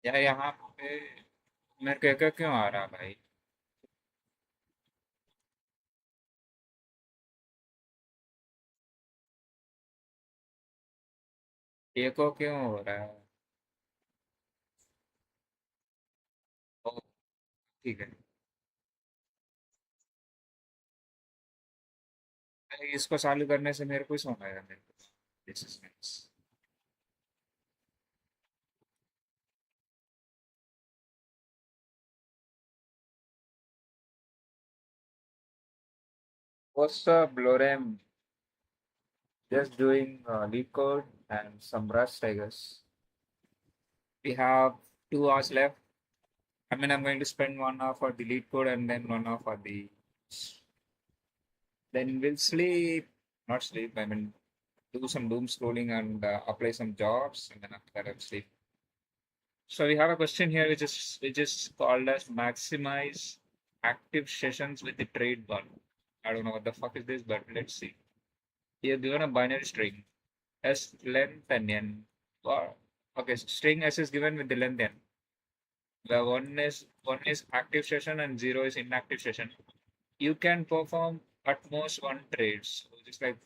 या यहाँ पे मेरे को एक क्यों आ रहा भाई? एको क्यों हो रहा है? ओ, ठीक है। अरे इसको चालू करने से मेरे को ही सोना है मेरे को। This is nice. What's up, Lorem? Just doing lead code and some Rust, I guess. We have 2 hours left. I mean, I'm going to spend 1 hour for the lead code and then 1 hour for the. Then we'll sleep. Not sleep. I mean, do some doom scrolling and apply some jobs, and then after that, I'll sleep. So we have a question here, which is called as maximize active sessions with the trade one. I don't know what the fuck is this, but let's see. You're given a binary string s length and n. Or okay, string s is given with the length n. Where one is active session and zero is inactive session. You can perform at most one trade. So just like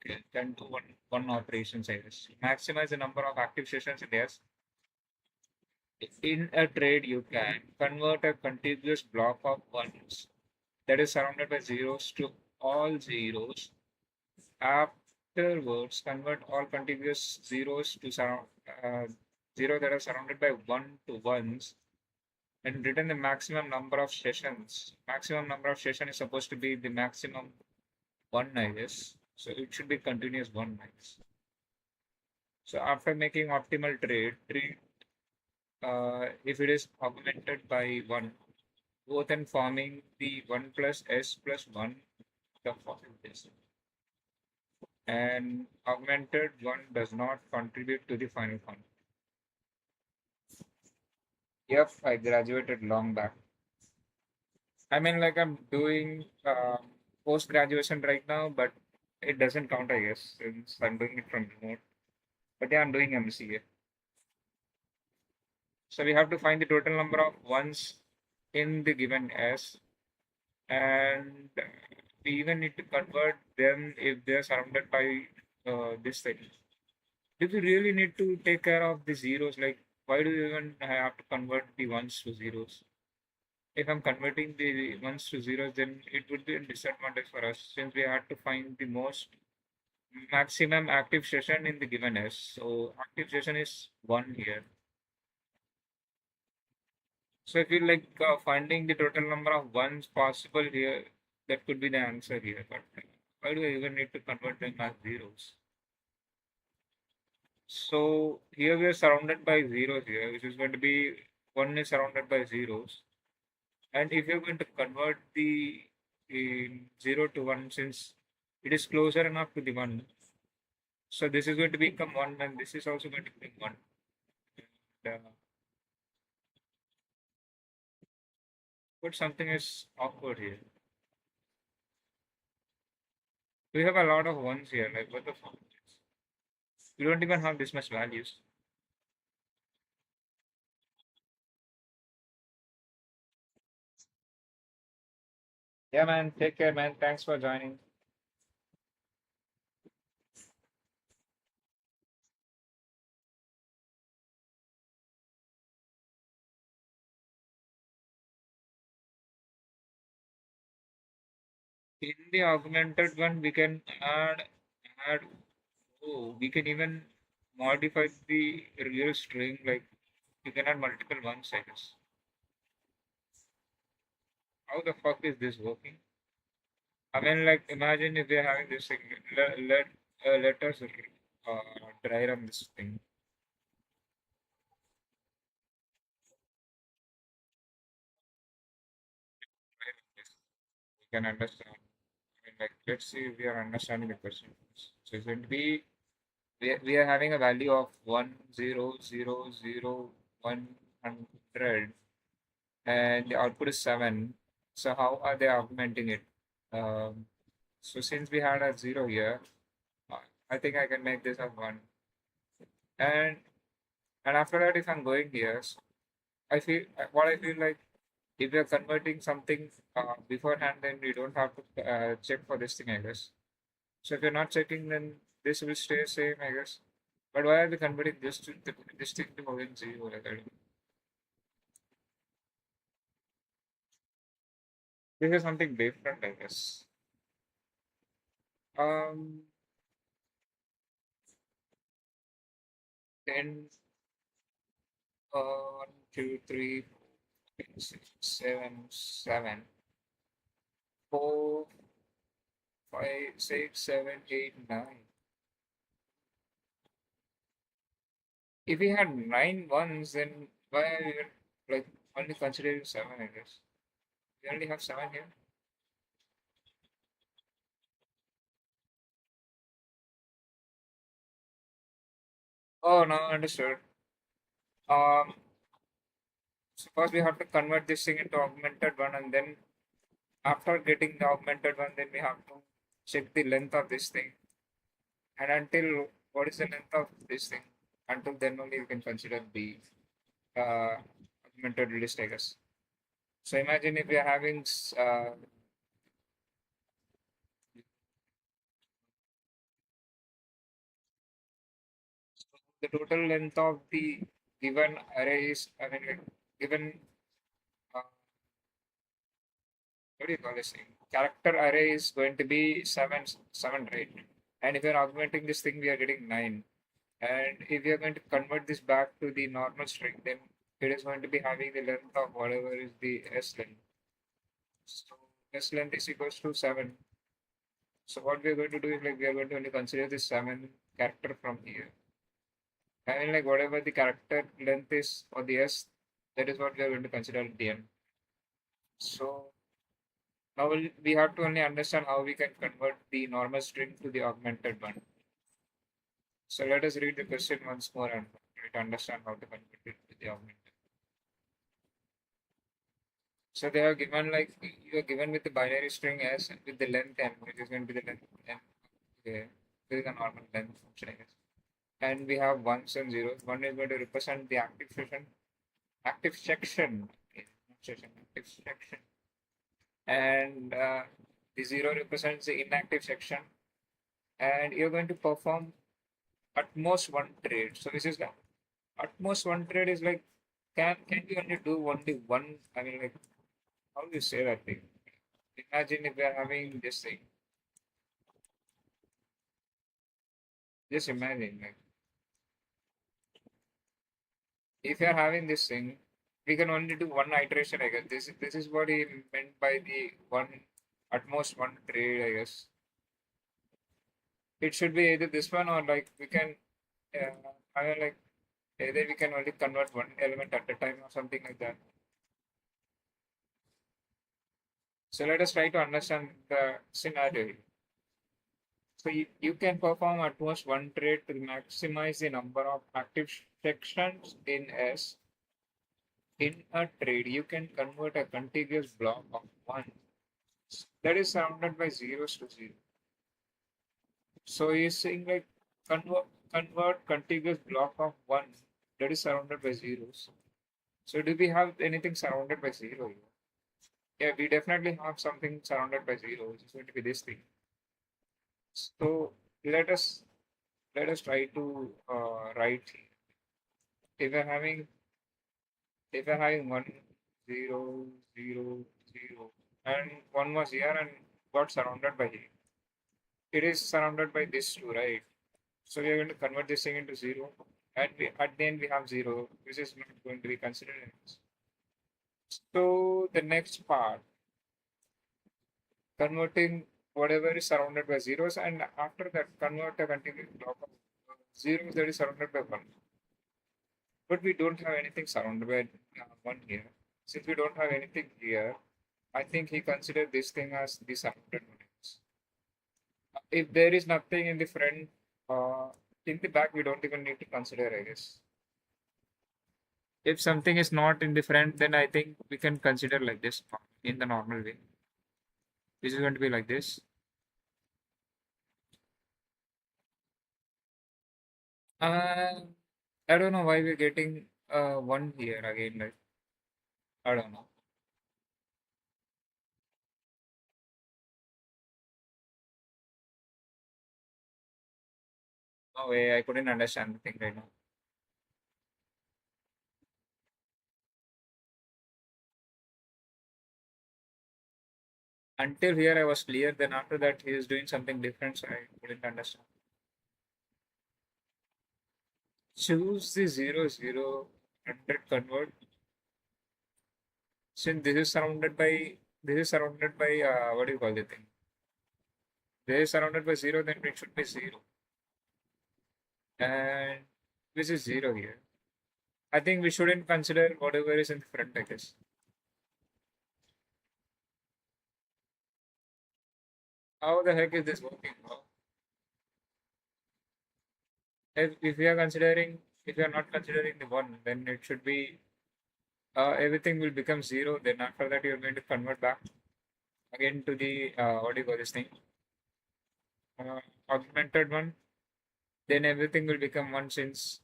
okay, can do one operation, I guess. Maximize the number of active sessions in S. In a trade, you can convert a contiguous block of ones that is surrounded by zeros to all zeros. Afterwards, convert all contiguous zeros to zero that are surrounded by one to ones and return the maximum number of sessions. Maximum number of session is supposed to be the maximum one, I guess. So it should be continuous one, I guess. So after making optimal trade, if it is augmented by one, both and forming the 1 plus s plus 1, the fuck is this? And augmented 1 does not contribute to the final fund. Yep, I graduated long back. I mean, like I'm doing post graduation right now, but it doesn't count, I guess, since I'm doing it from remote. But yeah, I'm doing MCA. So we have to find the total number of ones in the given S, and we even need to convert them if they're surrounded by this thing. Do we really need to take care of the zeros? Like, why do we even have to convert the ones to zeros? If I'm converting the ones to zeros, then it would be a disadvantage for us since we had to find the most maximum active session in the given S. So active session is one here. So I feel like finding the total number of ones possible here, that could be the answer here. But why do I even need to convert them as zeros? So here we are surrounded by zeros here, which is going to be one is surrounded by zeros. And if you're going to convert the 0 to 1, since it is closer enough to the 1, so this is going to become 1 and this is also going to become 1. And, but something is awkward here. We have a lot of ones here, like what the fuck? We don't even have this much values. Yeah, man. Take care, man. Thanks for joining. In the augmented one, we can add. Oh, we can even modify the real string. Like we can add multiple ones, I guess. How the fuck is this working? I mean, like imagine if we're having this thing. Let us try run this thing. Try run this. We can understand. I mean, like let's see if we are understanding the question. So it's going to be we are having a value of 1000100 and the output is 7. So how are they augmenting it? So since we had a 0 here, uh, I think I can make this as 1. And after that, if I'm going here, so I feel like if you're converting something beforehand, then you don't have to check for this thing, I guess. So if you're not checking, then this will stay same, I guess. But why are we converting this thing to again zero? Like, I don't know. This is something different, I guess. Um, 10, 1, 2, 3, 4, 5, 6, 7, 7, 4, 5, 6, 7, 8, 9. If we had 9 ones, then why are we like only considering 7, I guess? We only have 7 here. Oh, no, understood. Um, so first we have to convert this thing into augmented one, and then after getting the augmented one, then we have to check the length of this thing. And until what is the length of this thing? Until then only you can consider the augmented list, I guess. So imagine if we are having the total length of the given array is, I mean, like, given uh, what do you call this thing? Character array is going to be seven, right? And if you're augmenting this thing, we are getting 9. And if you're going to convert this back to the normal string, then it is going to be having the length of whatever is the s length. So s length is equals to 7. So what we are going to do is like we are going to only consider this 7 character from here. I mean like whatever the character length is for the s, that is what we are going to consider at the end. So now we have to only understand how we can convert the normal string to the augmented one. So let us read the question once more and try to understand how to convert it to the augmented. So they are given like you are given with the binary string s with the length n, which is going to be the length n. Okay, this is a normal length function, I guess. And we have ones and zeros. One is going to represent the active section, okay, not section, active section, and the zero represents the inactive section. And you're going to perform at most one trade. So this is like at most one trade is like can you only do only one? I mean like how do you say that thing? Imagine if we are having this thing. Just imagine like if you are having this thing, we can only do one iteration. I guess this is what he meant by the one at most one trade. I guess it should be either this one or like we can. I mean like either we can only convert one element at a time or something like that. So let us try to understand the scenario. So you can perform at most one trade to maximize the number of active sections in S. In a trade, you can convert a contiguous block of one that is surrounded by zeros to zero. So he's saying like convert contiguous block of one that is surrounded by zeros. So do we have anything surrounded by zero here? Yeah, we definitely have something surrounded by zero, which is going to be this thing. So let us try to write if we're having one zero zero zero and one was here and got surrounded by here. It is surrounded by this two, right? So we are going to convert this thing into zero, and at the end we have zero, which is not going to be considered. So the next part, converting whatever is surrounded by zeros, and after that convert a continuous block of zeros that is surrounded by one. But we don't have anything surrounded by one here. Since we don't have anything here, I think he considered this thing as the surrounded one. If there is nothing in the front, in the back, we don't even need to consider, I guess. If something is not in the front, then I think we can consider like this in the normal way. This is going to be like this. I don't know why we're getting one here again. Like I don't know. No way. I couldn't understand the thing right now. Until here, I was clear. Then after that, he is doing something different, so I couldn't understand. Choose the 0, 0, 100 convert. Since this is surrounded by what do you call the thing? This is surrounded by zero, then it should be zero, and this is zero here. I think we shouldn't consider whatever is in the front, I guess. How the heck is this working, bro? If we are considering, if we are not considering the one, then it should be everything will become zero. Then after that, you're going to convert back again to the what do you call this thing? Uh, Augmented one. Then everything will become one since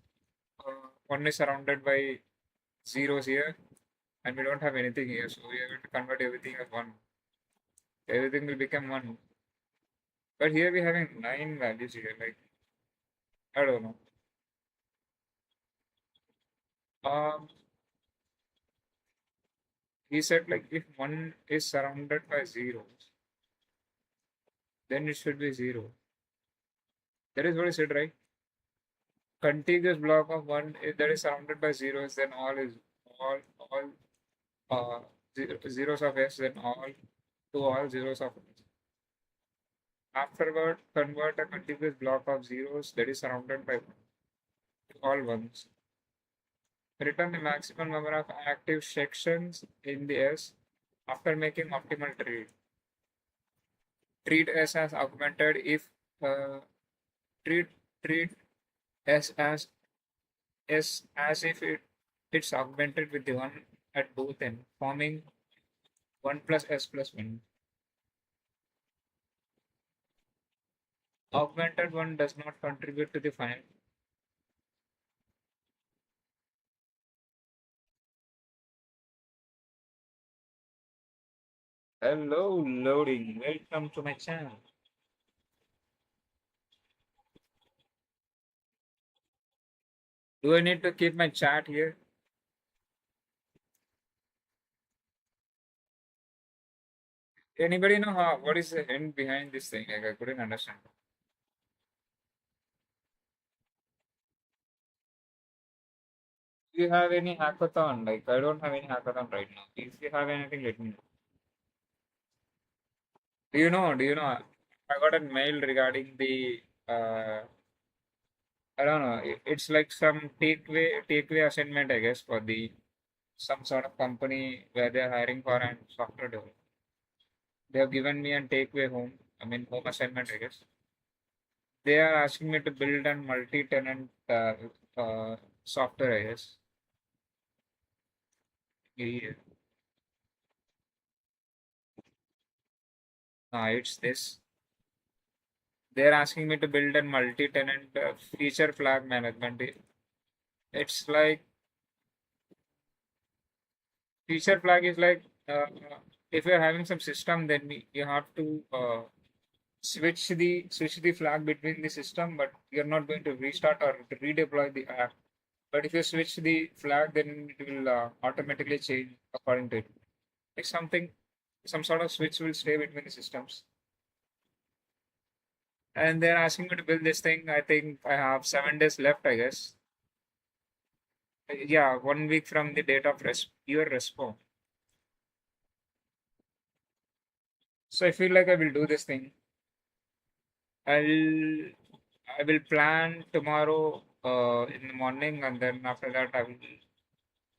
one is surrounded by zeros here, and we don't have anything here. So we are going to convert everything as one. Everything will become one. But here we're having nine values here. Like I don't know. Um, he said like if one is surrounded by zeros, then it should be zero. That is what he said, right? Contiguous block of one that is surrounded by zeros, then all zeros of s, then all to all zeros of s. Afterward, convert a contiguous block of zeros that is surrounded by one to all ones. Return the maximum number of active sections in the S after making optimal trade. Treat S as augmented if uh, treat treat S as if it's augmented with the one at both ends, forming 1 plus S plus 1. Augmented one does not contribute to the final. Hello, loading. Welcome to my channel. Do I need to keep my chat here? Anybody know what is the end behind this thing? Like I couldn't understand. Do you have any hackathon? Like I don't have any hackathon right now. If you have anything, let me know. Do you know? Do you know? I got a mail regarding the I don't know. It's like some takeaway assignment, I guess, for the some sort of company where they're hiring for an software developer. They have given me a takeaway home. I mean, home assignment, I guess. They are asking me to build a multi-tenant software, I guess. Yeah. It's this. They're asking me to build a multi-tenant feature flag management. It's like feature flag is like if you're having some system, then you have to switch the flag between the system, but you're not going to restart or redeploy the app. But if you switch the flag, then it will automatically change according to it. Like some sort of switch will stay between the systems. And they're asking me to build this thing. I think I have 7 days left, I guess. Yeah, 1 week from the date of your response. So I feel like I will do this thing. I'll I will plan tomorrow in the morning, and then after that I will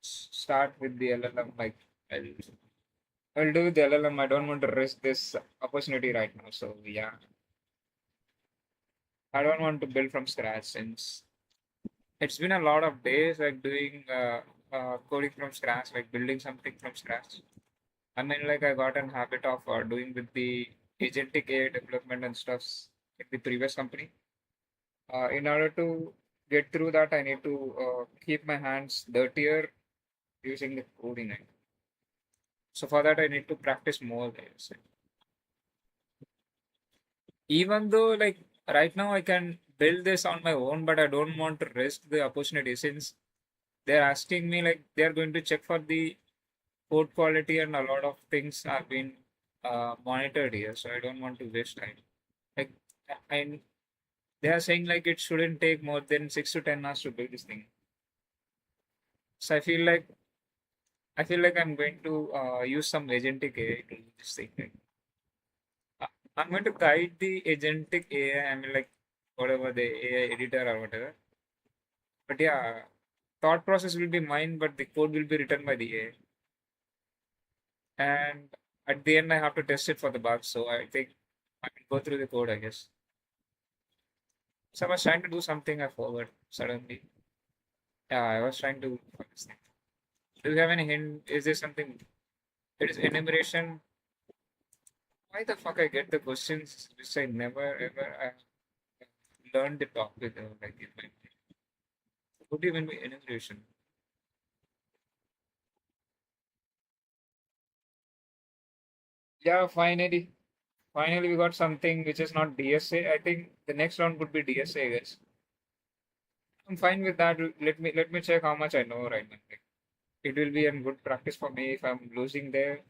start with the LLM. Like I'll I'll do the LLM. I don't want to risk this opportunity right now. So yeah, I don't want to build from scratch since it's been a lot of days like doing coding from scratch, like building something from scratch. I mean, like I got an habit of doing with the agentic AI development and stuffs in the previous company. In order to get through that, I need to keep my hands dirtier using the coding. So for that, I need to practice more. Guys. Even though like right now I can build this on my own, but I don't want to risk the opportunity since they're asking me like they're going to check for the code quality and a lot of things have been monitored here. So I don't want to waste time. Like and they are saying like it shouldn't take more than 6 to 10 hours to build this thing. So I feel like I'm going to use some agentic AI to do this thing. Like, uh, I'm going to guide the agentic AI. I mean, like whatever the AI editor or whatever. But yeah, thought process will be mine, but the code will be written by the AI. And at the end, I have to test it for the bugs. So I think I will go through the code, I guess. So I was trying to do something, I forgot suddenly. Yeah, I was trying to for this thing. Do you have any hint? Is there something? It is enumeration. Why the fuck I get the questions which I never ever learned the topic like in my what do you mean by enumeration? Yeah, finally we got something which is not DSA. I think the next round would be DSA, I guess. I'm fine with that. Let me check how much I know right now. Like, it will be a good practice for me if I'm losing there,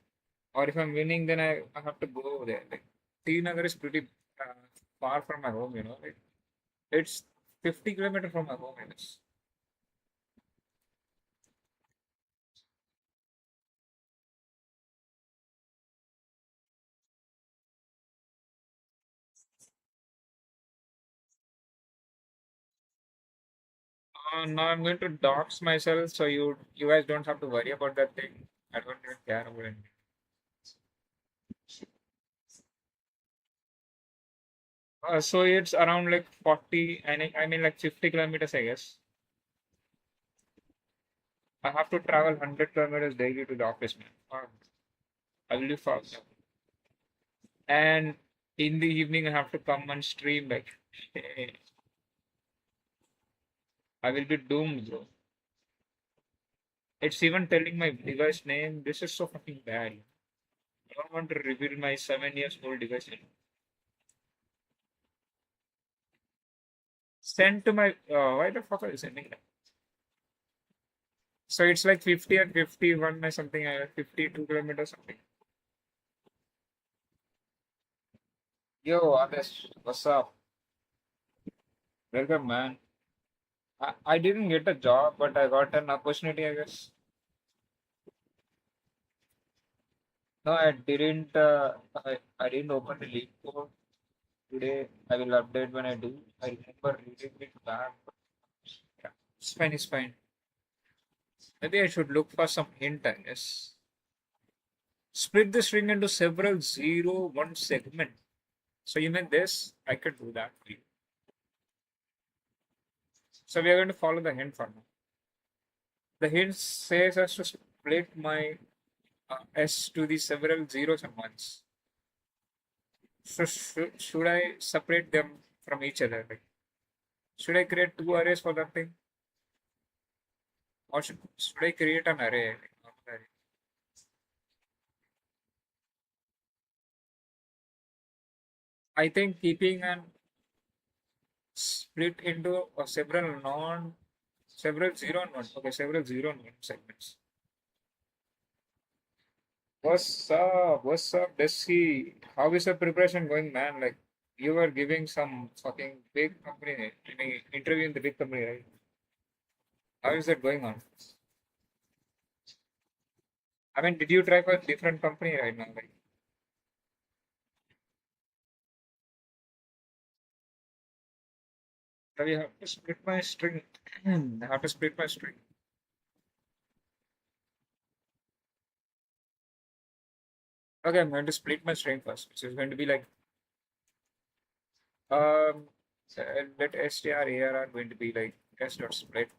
or if I'm winning, then I have to go there. Like T Nagar is pretty uh, far from my home, Like it's 50 kilometers from my home, I guess. Now I'm going to dox myself, so you guys don't have to worry about that thing. I don't even care about it. So it's around like 40, and I mean like 50 kilometers, I guess. I have to travel 100 kilometers daily to the office, man. I will live fast. And in the evening, I have to come and stream. Like, I will be doomed, bro. It's even telling my device name. This is so fucking bad. I don't want to reveal my 7 years old device name. Send to my. Why the fuck are you sending that? So it's like 50 and 51 or something, 52 kilometers something. Yo, Adesh, what's up? Welcome, man. I didn't get a job, but I got an opportunity, I guess. No, I didn't. I didn't open the leak code today. I will update when I do. I remember reading it back. Yeah, it's fine. It's fine. Maybe I should look for some hint, I guess. Split the string into several zero one segment. So you mean this? I could do that for you. So we are going to follow the hint for now. The hint says us to split my S to the several zeros and ones. So should I separate them from each other? Like, should I create two arrays for that thing? Or should I create an array? Like, normal array? I think keeping an split into several zero and one. Okay, several zero and one segments. What's up? What's up, Desi? How is the preparation going, man? Like, you were giving some fucking big company, interview in the big company, right? How is that going on? I mean, did you try for a different company right now? Like, I have to split my string. I have to split my string. Okay, I'm going to split my string first, which is going to be like so let str are going to be like s dot split.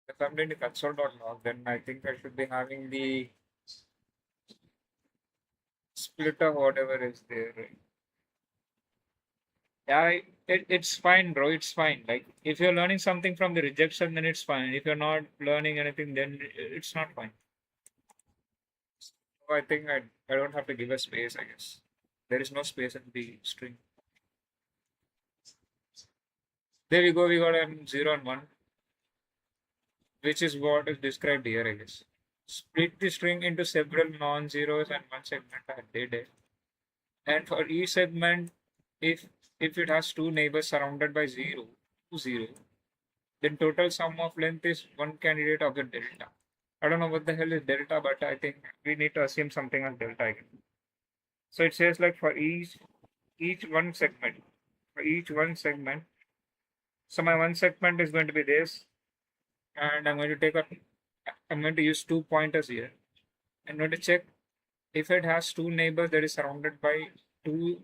If I'm doing the console.log, then I think I should be having the split of whatever is there. Right? Yeah, it's fine, bro. It's fine. Like if you're learning something from the rejection, then it's fine. If you're not learning anything, then it's not fine. So I think I don't have to give a space, I guess. There is no space in the string. There we go. We got a 0 and 1, which is what is described here, I guess. Split the string into several non-zeros and one segment. I did it. And for each segment, if if it has two neighbors surrounded by 0, 2, 0, then total sum of length is one candidate of the delta. I don't know what the hell is delta, but I think we need to assume something as delta again. So it says like for each one segment, for each one segment. So my one segment is going to be this, and I'm going to use 2 pointers here. I'm going to check if it has two neighbors that is surrounded by two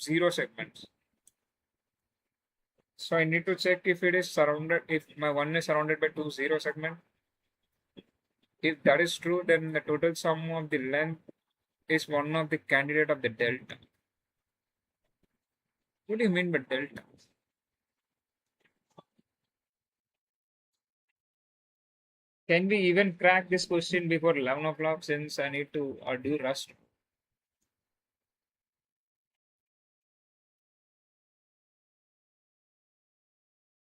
zero segments. So I need to check if it is surrounded, if my one is surrounded by two zero segment. If that is true, then the total sum of the length is one of the candidate of the delta. What do you mean by delta? Can we even crack this question before 11 o'clock since I need to do Rust?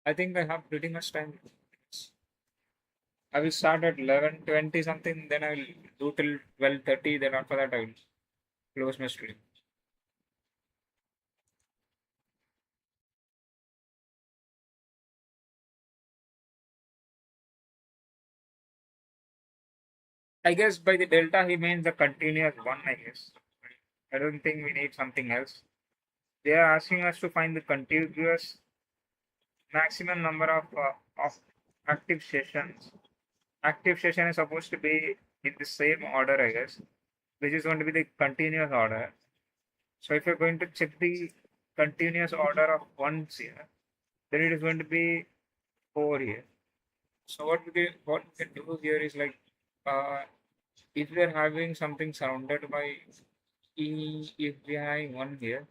I think I have pretty much time. I will start at 11:20 something, then I will do till 12:30, then after that I will close my stream. I guess by the delta he means the continuous one, I guess. I don't think we need something else. They are asking us to find the contiguous maximum number of active sessions. Active session is supposed to be in the same order, I guess, which is going to be the continuous order. So if you're going to check the continuous order of ones here, then it is going to be 4 here. So what we can do here is like uh, if we are having something surrounded by if we are having 1 here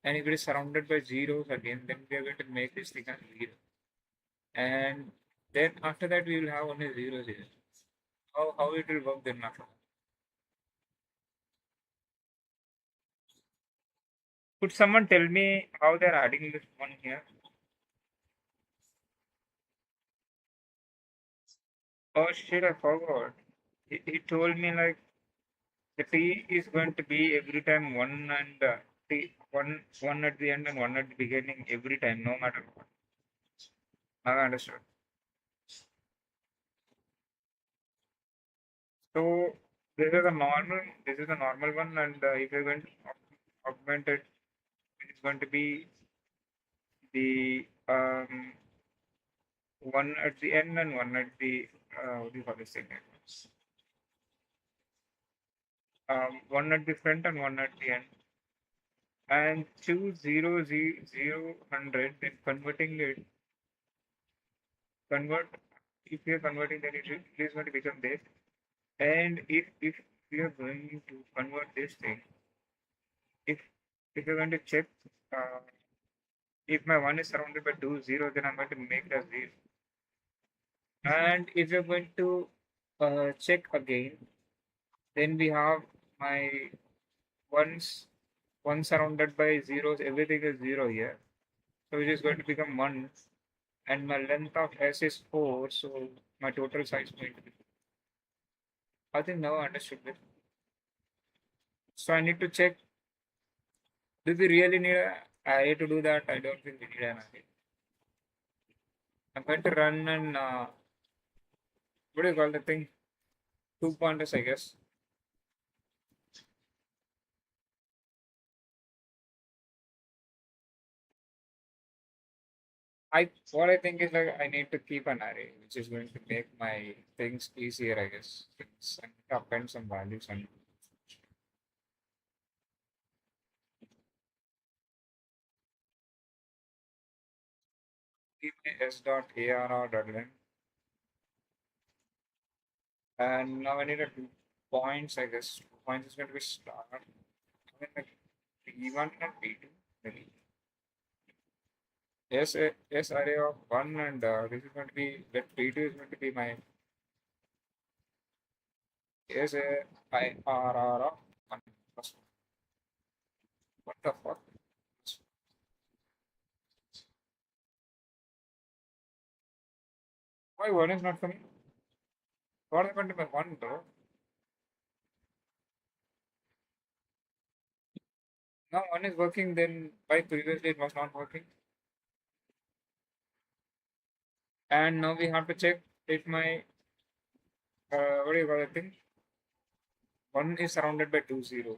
and if it is surrounded by zeros again, then we are going to make this thing as 0. And then after that we will have only zeros here. How it will work then after that? Could someone tell me how they're adding this one here? Oh shit, I forgot. He told me like the t is going to be every time one and t one at the end and one at the beginning every time, no matter what. I understood. So this is the normal one, and if you're going to augment it, it's going to be the one at the end and one at the what do you call this thing? One at the front and one at the end. And choose 0, 0, 0, 100, then convert, if you're converting, then it is going to become this. And if you're going to convert this thing, if if you're going to check, uh, if my one is surrounded by two zeros, then I'm going to make it as 0. And if you're going to check again, then we have my ones, one surrounded by zeros, everything is 0 here. So it is going to become 1, and my length of S is 4, so my total size is going to be. I think now I understood this. So I need to check, do we really need a array to do that? I don't think we need an array. I'm going to run an, what do you call the thing? 2 pointers, I guess. What I think is like I need to keep an array, which is going to make my things easier, I guess. Things and append some values and keep my s dot arr dot length. And now I need a 2 points, I guess. 2 points is going to be start. I mean, like P1 and P2, maybe. S array of 1 and this is going to be, let P2 is going to be my S a I R R of 1 plus 1. What the fuck? Why 1 is not coming? What happened to my 1 though? Now 1 is working, then why previously it was not working? And now we have to check if my, what do you call it thing? 1 is surrounded by 2 zeros.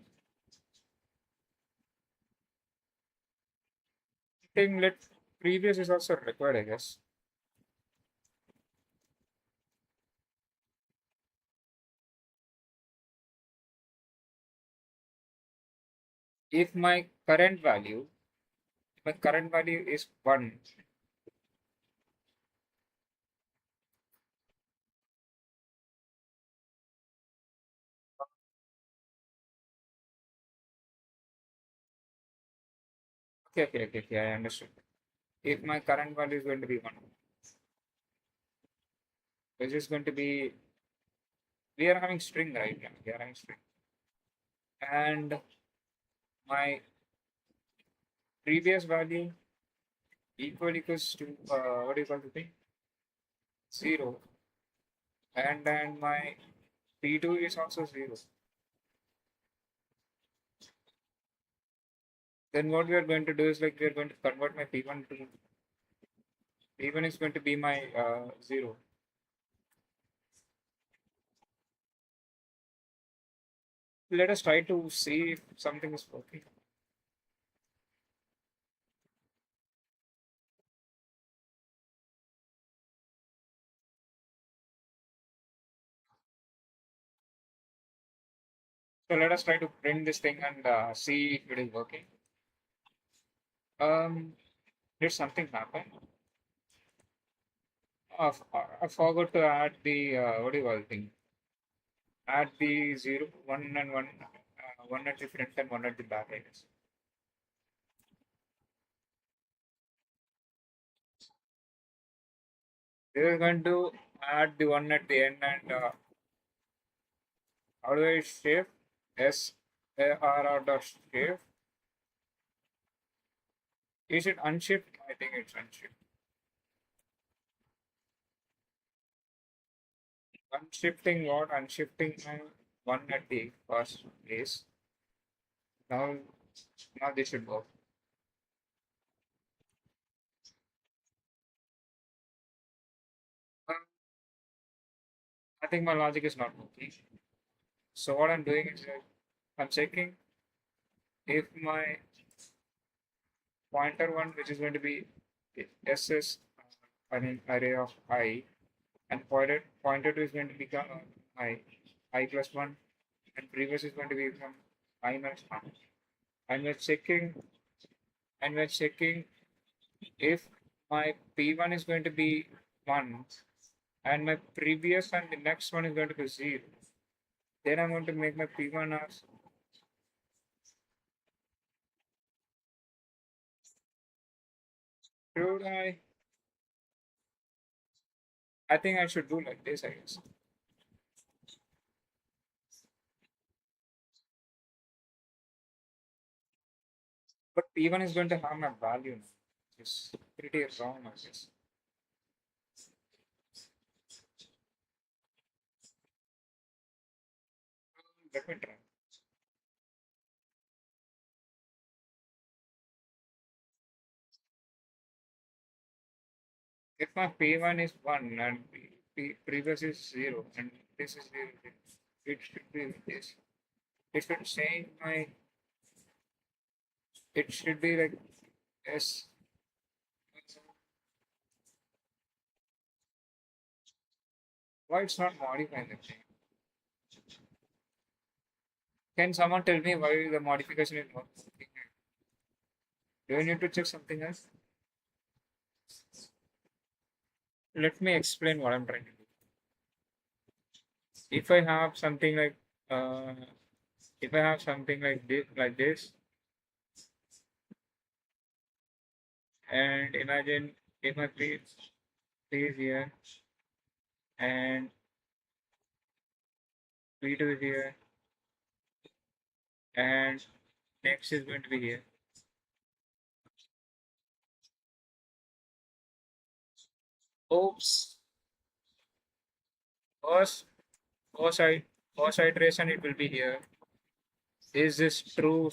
Thing let previous is also required, I guess. If my current value is 1. Okay, I understood. If my current value is going to be 1, which is going to be, we are having string right now. We are having string. And my previous value equals to, what do you call the thing? 0. And then my P2 is also 0. Then what we are going to do is like we are going to convert my P1 to, P1 is going to be my 0. Let us try to see if something is working. So let us try to print this thing and see if it is working. Did something happen? I forgot to add the what do you call the thing? Add the 0, 1 and 1, 1 at the front and 1 at the back, I guess. We are going to add the 1 at the end and how do I shift? S A R R dot shift. Is it unshift? I think it's unshift. Unshifting what? Unshifting my 1 at the first place. Now, now this should work. I think my logic is not working. So what I'm doing is I'm checking if my pointer one, which is going to be SS, an array of I, and pointer two is going to become I plus one, and previous is going to become I minus one. And we're checking if my P1 is going to be 1 and my previous and the next one is going to be 0. Then I'm going to make my P1 as, should I think I should do like this, I guess. But P1 is going to have my value now. It's pretty wrong, I guess. Let me try. If my P1 is 1 and previous is 0 and this is 0, it should be like this. It should change my, it should be like S. Why it's not modifying the thing? Can someone tell me why the modification is not working? Do I need to check something else? Let me explain what I'm trying to do. If I have something like uh, if I have something like this and imagine P is here and P2 is here and next is going to be here. Oops. First, first, first iteration it will be here. Is this true?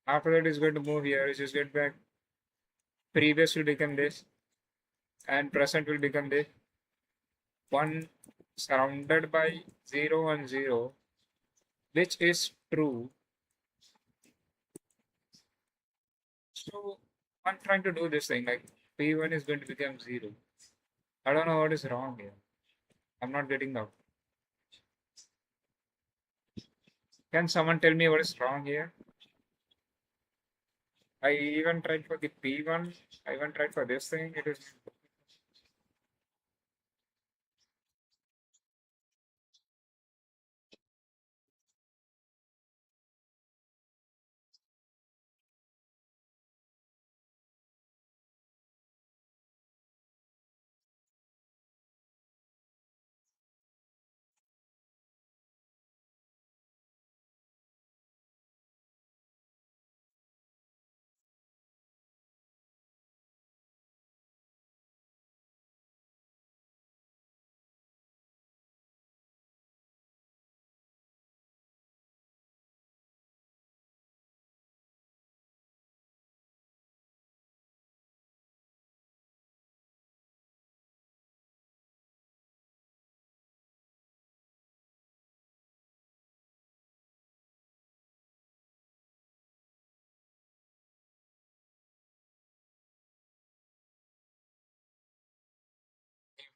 After that, it's going to move here. It's just get back. Previous will become this, and present will become this. One surrounded by 0 and 0, which is true. So I'm trying to do this thing like P1 is going to become 0. I don't know what is wrong here. I'm not getting out. Can someone tell me what is wrong here? I even tried for the P1. I even tried for this thing. It is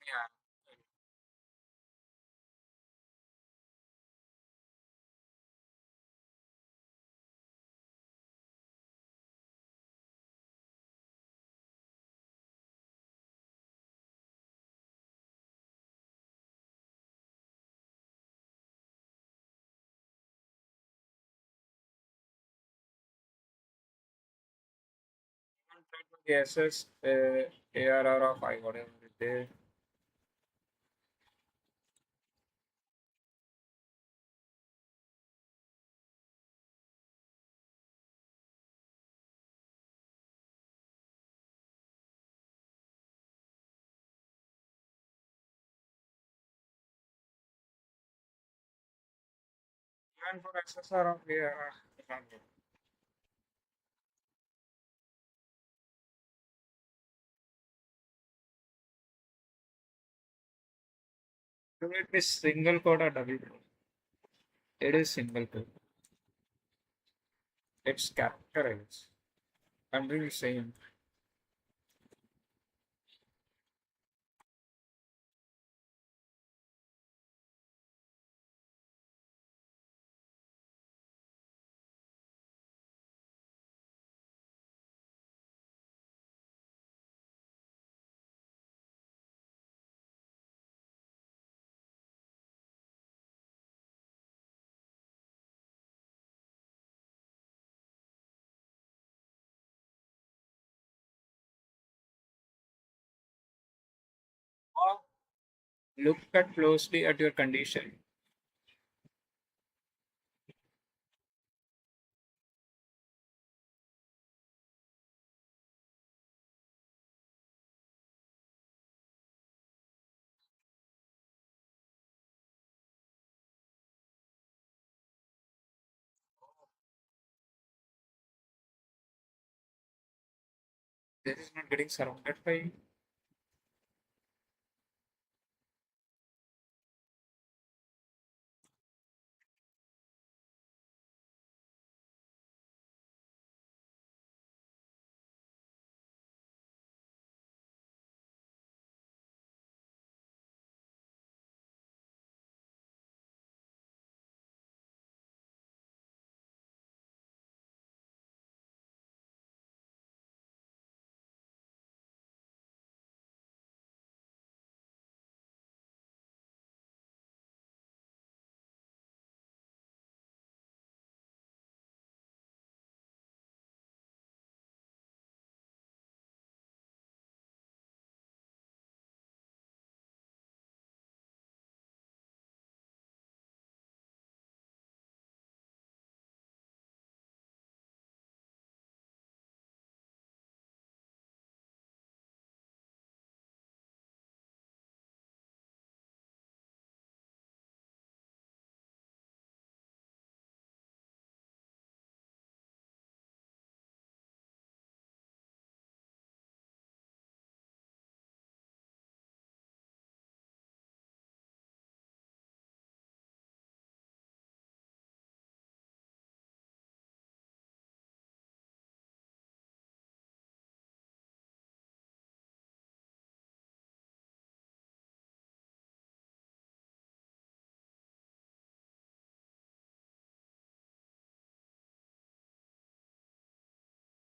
yeah. Even tried for the SS ARR of I whatever it is. Even for SSR of ARR. I can't get. So it is single code or double code? It is single code. It's characterized. I'm really saying. Or look at closely at your condition. This is not getting surrounded by.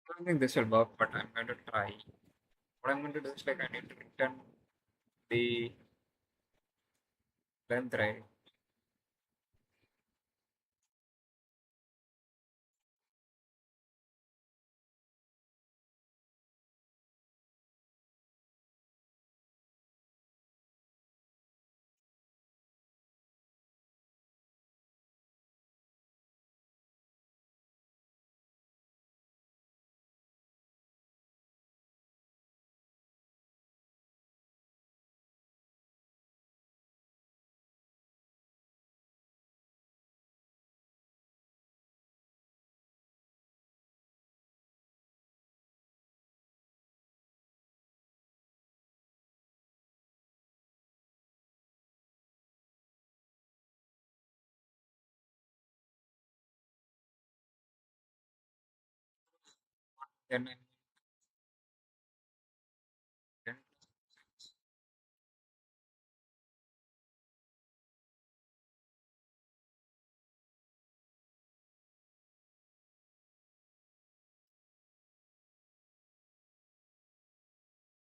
I don't think this will work, but I'm going to try. What I'm going to do is like I need to return the length, right? Then I then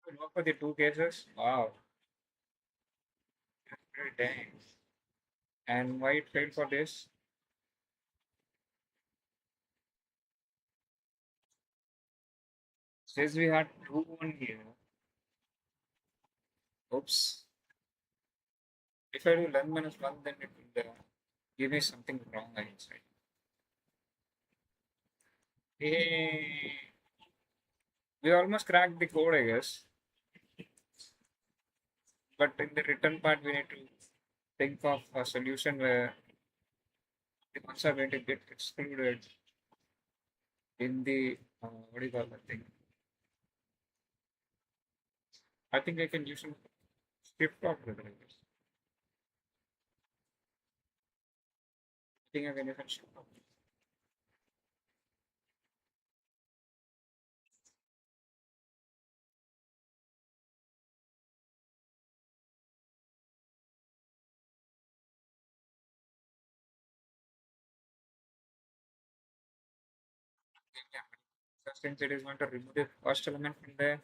will work for the two cases. Wow, that's very dang. And why it failed for this? Says we had two one here. Oops. If I do length minus one, then it will give me something wrong inside. Hey, we almost cracked the code, I guess. But in the written part, we need to think of a solution where the ones are going to get excluded in the what do you call that thing? I think I can use some shift operator, I guess. I think I can use a shift operator. Yeah. So since it is going to remove the first element from the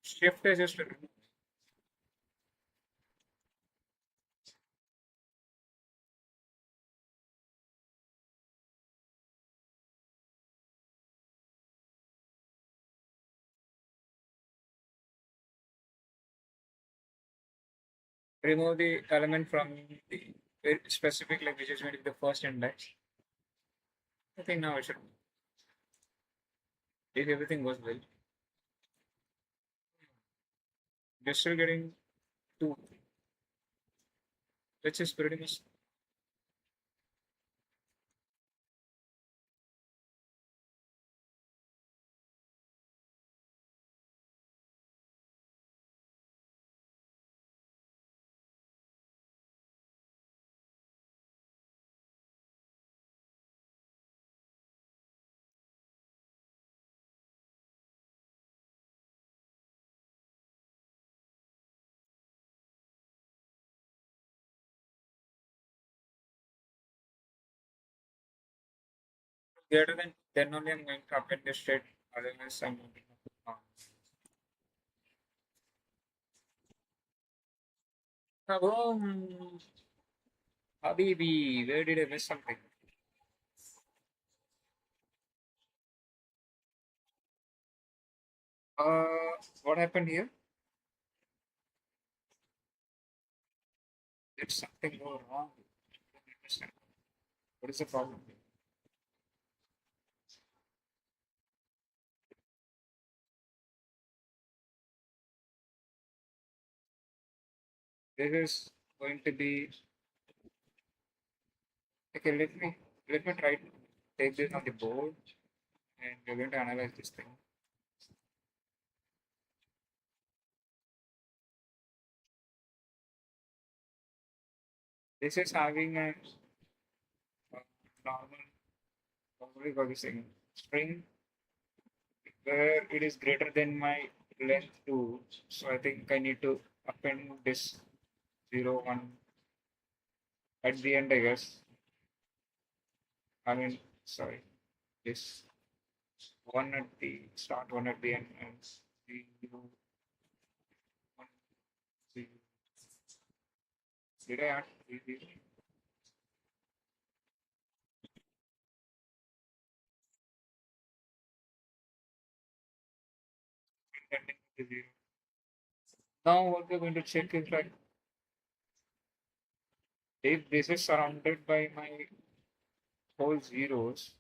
shift is just to remove the element from the very specific, like which is going to be the first index. I think now it should, if everything goes well, we're still getting two, which is pretty much greater than then only I'm going to append this state, otherwise I'm going to Kaboom! Habibi, where did I miss something? What happened here? Did something go wrong? I don't understand. What is the problem? This is going to be okay. Let me try to take this on the board, and we're going to analyze this thing. This is having a normal, what do you call this thing? String where it is greater than my length 2. So I think I need to append this 0, 1 at the end, I guess. I mean, sorry, this one at the start, one at the end, and 0, 1, 0. Did I add 3, 0? Ending with the 0. Now what we're going to check is like if this is surrounded by my whole zeros,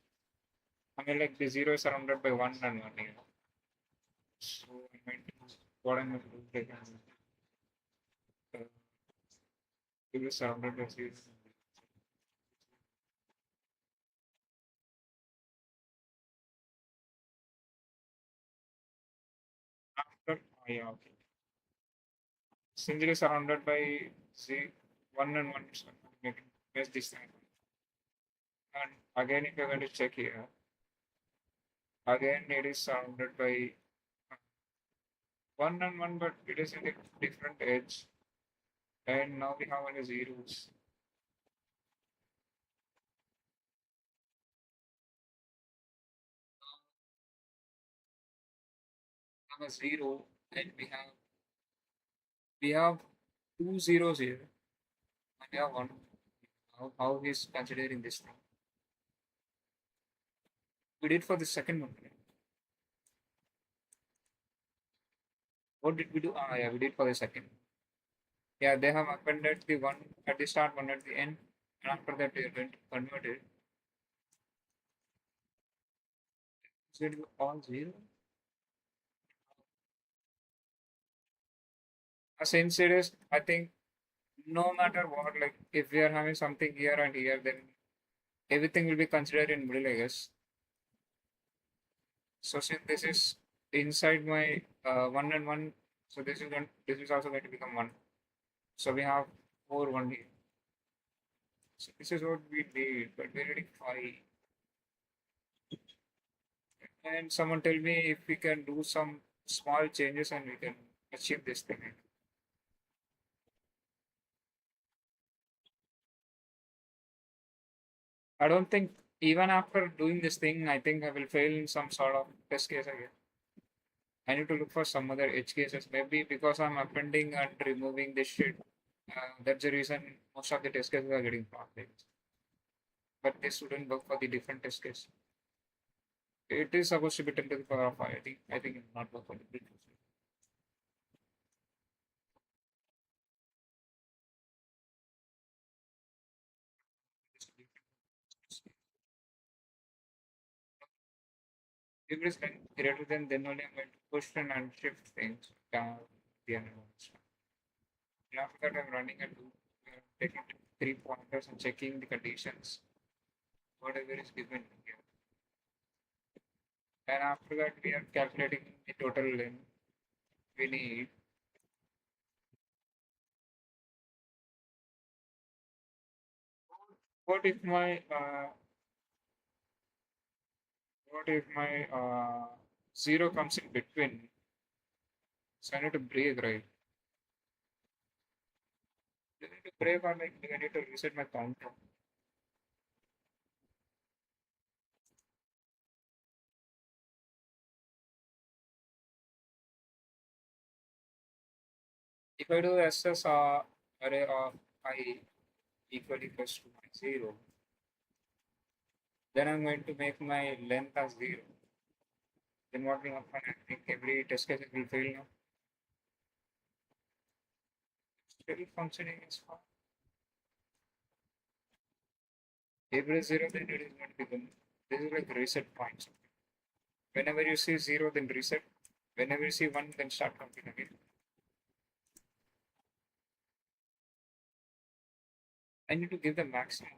I mean like the 0 is surrounded by 1 and 1 here. So I'm going to what I'm going to do like it is surrounded by 0. After yeah, okay. Since it is surrounded by z 1 and 1, so I'm going to make this thing. And again if you're going to check here, again it is surrounded by 1 and 1, but it is in a different edge. And now we have only zeros. Have a 0 and we have two zeros here and we have one. How he's considering this thing? We did for the second one. Right? What did we do? Ah, yeah, we did for the second. Yeah, they have appended the one at the start, one at the end, and after that they are going to convert it. So it will all zero. Since it is, I think no matter what, like if we are having something here and here, then everything will be considered in middle, I guess. So since this is inside my 1 and 1, so this is also going to become 1. So we have 4 1 here. So this is what we did, but we're getting 5. And someone tell me if we can do some small changes and we can achieve this thing. I don't think even after doing this thing, I think I will fail in some sort of test case again. I need to look for some other edge cases. Maybe because I'm appending and removing this shit. That's the reason most of the test cases are getting flawed. But this wouldn't work for the different test case. It is supposed to be 10 to the power of 5. I think it will not work for the different. If it is greater than, then only I'm going to push and shift things down the other ones. And after that, I'm running a loop, taking 3 pointers and checking the conditions, whatever is given here. And after that, we are calculating the total length we need. What if my zero comes in between? So I need to break, right? Do I need to break or like do I need to reset my counter? If I do SS array of I equals to my 0, then I'm going to make my length as 0. Then what will happen? I think every test case will fail now. Still functioning is fine. Every 0, then it is going to become. This is like reset points. Whenever you see 0, then reset. Whenever you see 1, then start counting again. I need to give the maximum.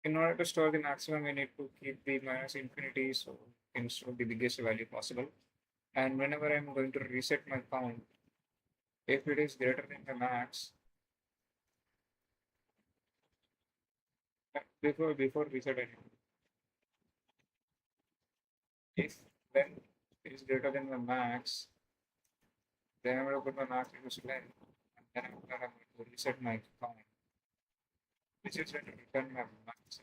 In order to store the maximum, we need to keep the minus infinity so we can store the biggest value possible. And whenever I'm going to reset my count, if it is greater than the max, before reset anything, if when it is greater than the max, then I'm going to put my max equals to length. Then after I'm going to reset my account, which is going to return my marks.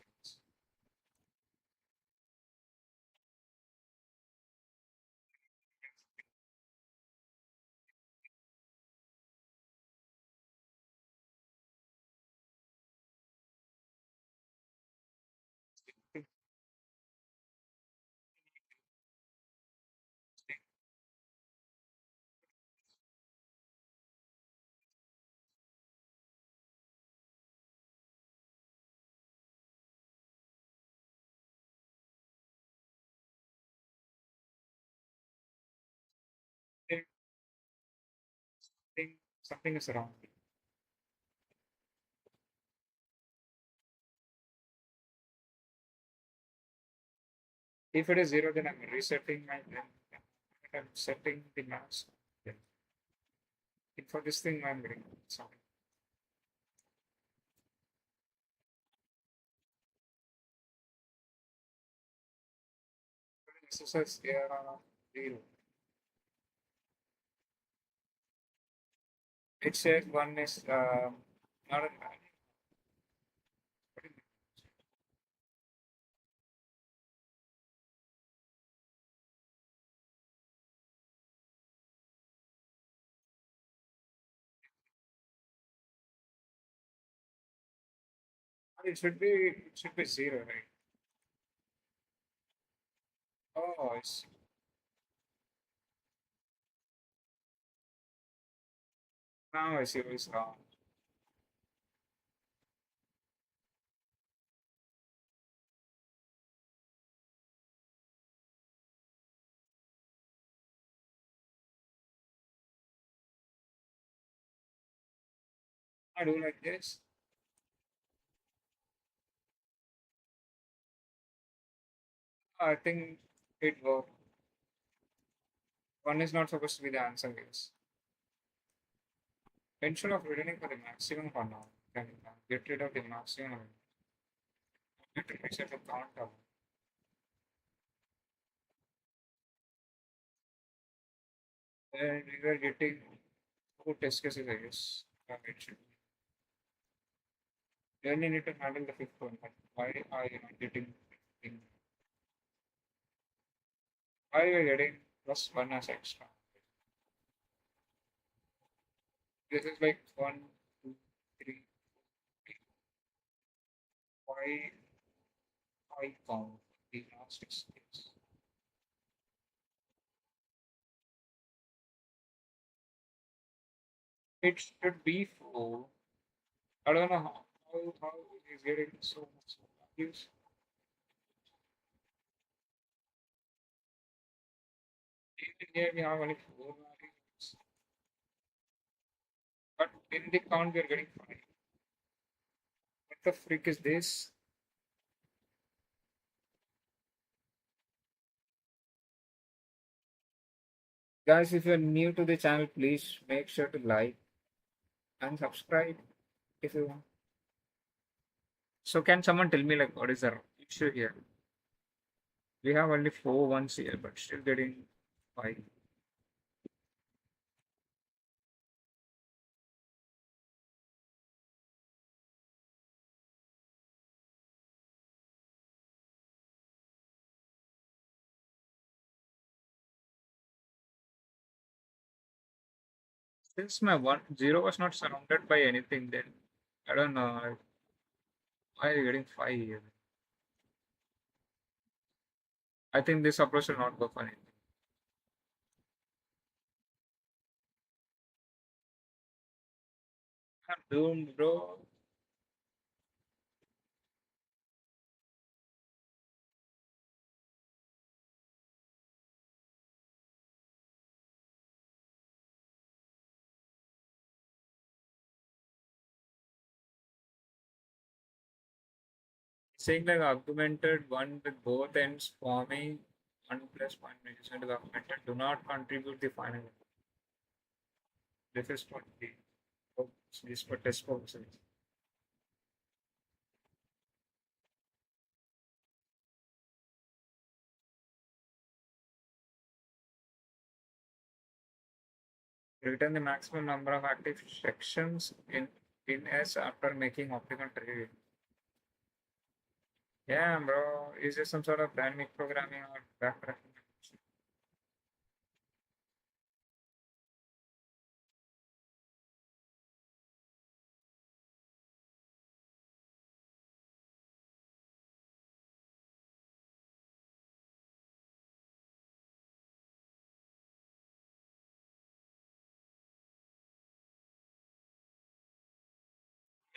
I think something is wrong. If it is zero, then I'm resetting my then I'm setting the max. Then for this thing, I'm getting something. This is zero. It says one is not a it should be zero, right? Oh, it's now I see what is wrong. I do like this. I think it worked. One is not supposed to be the answer, guys. Instead of returning for the maximum for now, can get rid of the maximum. Get rid of the count of. And we were getting two test cases, I guess. It should be. Then you need to handle the fifth one. But why are you not getting? Why are you getting plus one as extra? This is like one, two, three, five, five count. The last is six. It should be four. I don't know how he's getting so much values. Even here we have only four values. But in the count we are getting five. What the freak is this? Guys, if you're new to the channel, please make sure to like and subscribe if you want. So can someone tell me like what is the issue here? We have only four ones here, but still getting five. Since my one zero was not surrounded by anything, then I don't know why are you getting five here. I think this approach will not go for anything. I'm doomed, bro. Saying like augmented one with both ends forming one plus one adjacent to the augmented do not contribute the final. This is for the this for test purposes. Return the maximum number of active sections in S after making optimal trade. Yeah, bro. Is there some sort of dynamic programming or backtracking?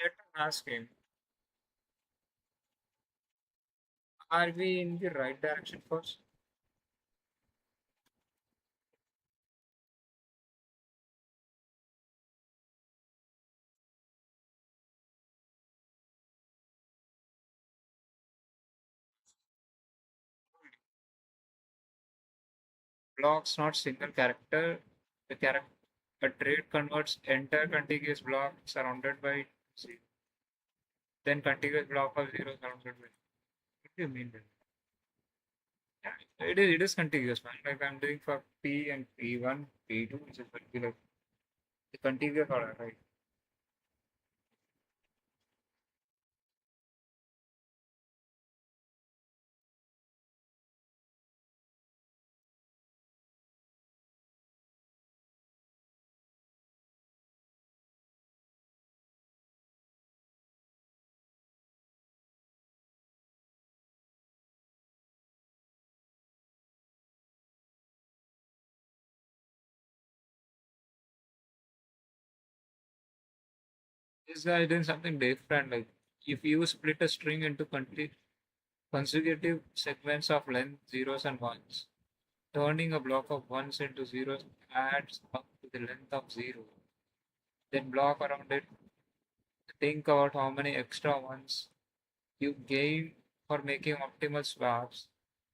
Let me ask him, are we in the right direction first? Blocks, not single character. The character a trade converts entire contiguous block surrounded by zero. Then contiguous block of zero surrounded by. What do you mean? Then? Yeah, it is contiguous, man. Like I'm doing for P and P1, P2, which is going to be like the contiguous order, right? This guy is doing something different. Like if you split a string into consecutive segments of length zeros and ones, turning a block of ones into zeros adds up to the length of zero. Then block around it. Think about how many extra ones you gain for making optimal swaps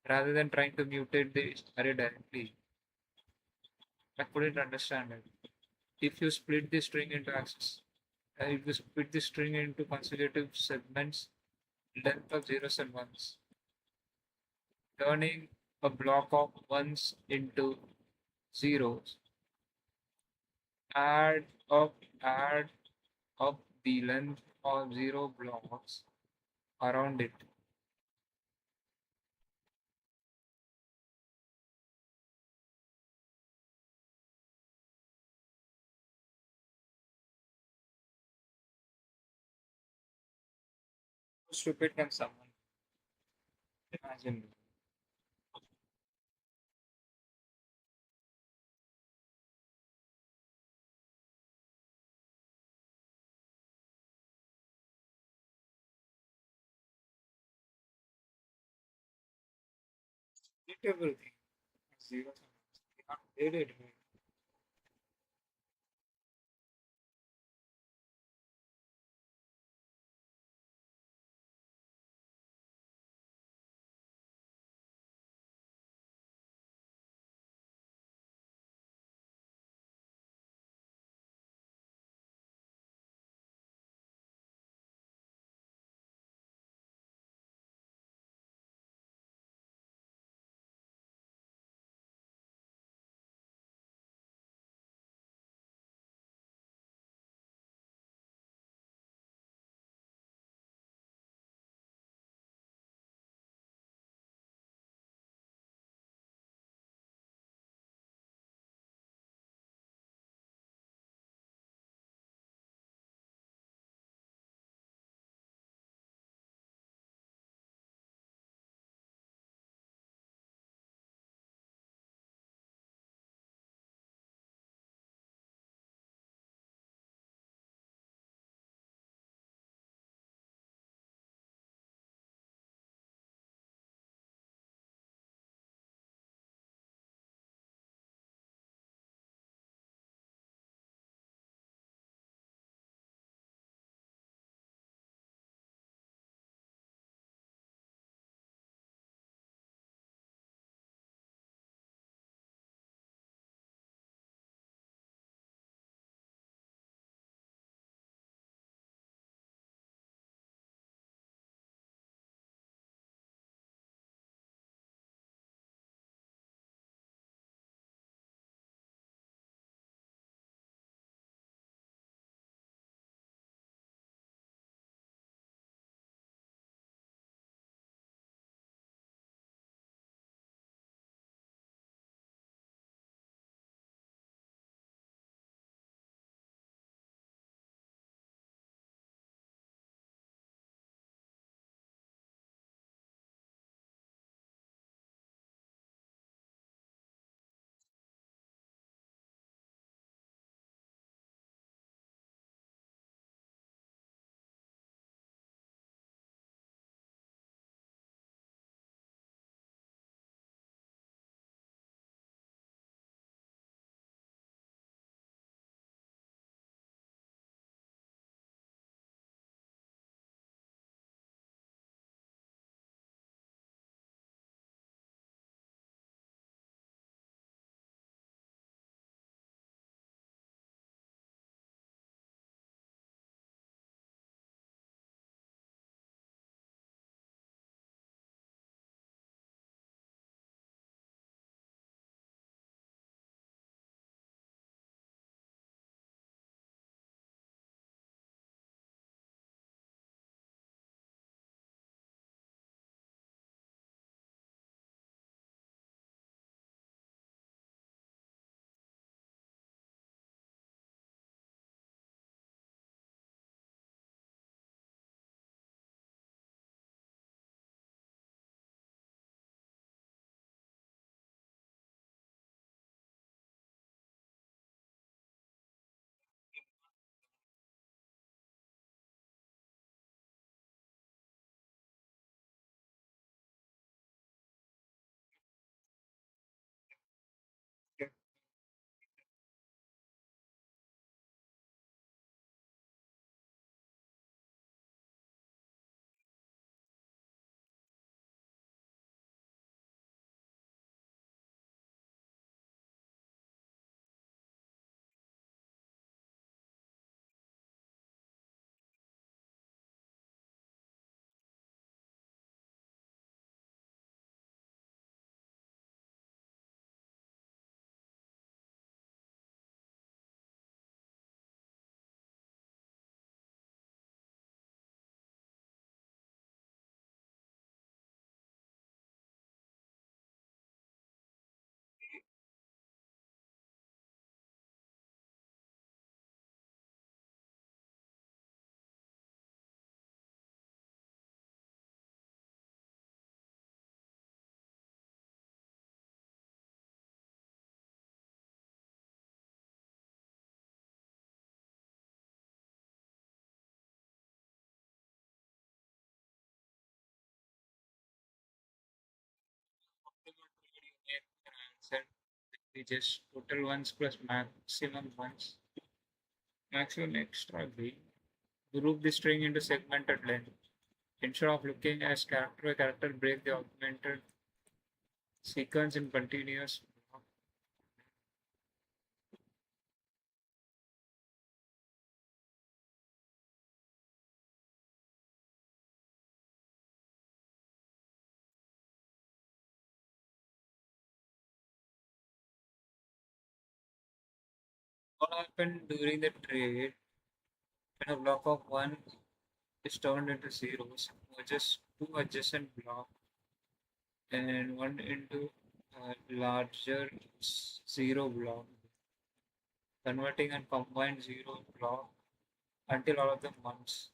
rather than trying to mutate the array directly. I couldn't understand it. If you split the string into axes, if you split the string into consecutive segments, length of zeros and ones, turning a block of ones into zeros, add add up the length of zero blocks around it. How stupid can someone imagine? Repeatable thing. Zeros and ones. We can't did it. said we just total ones plus maximum ones, maximum extra b. Group the string into segmented length. Instead of looking as character by character, break the augmented sequence in continuous block. What happened during the trade when a block of one is turned into zeros, merges two adjacent blocks and one into a larger zero block, converting and combined zero block until all of them once.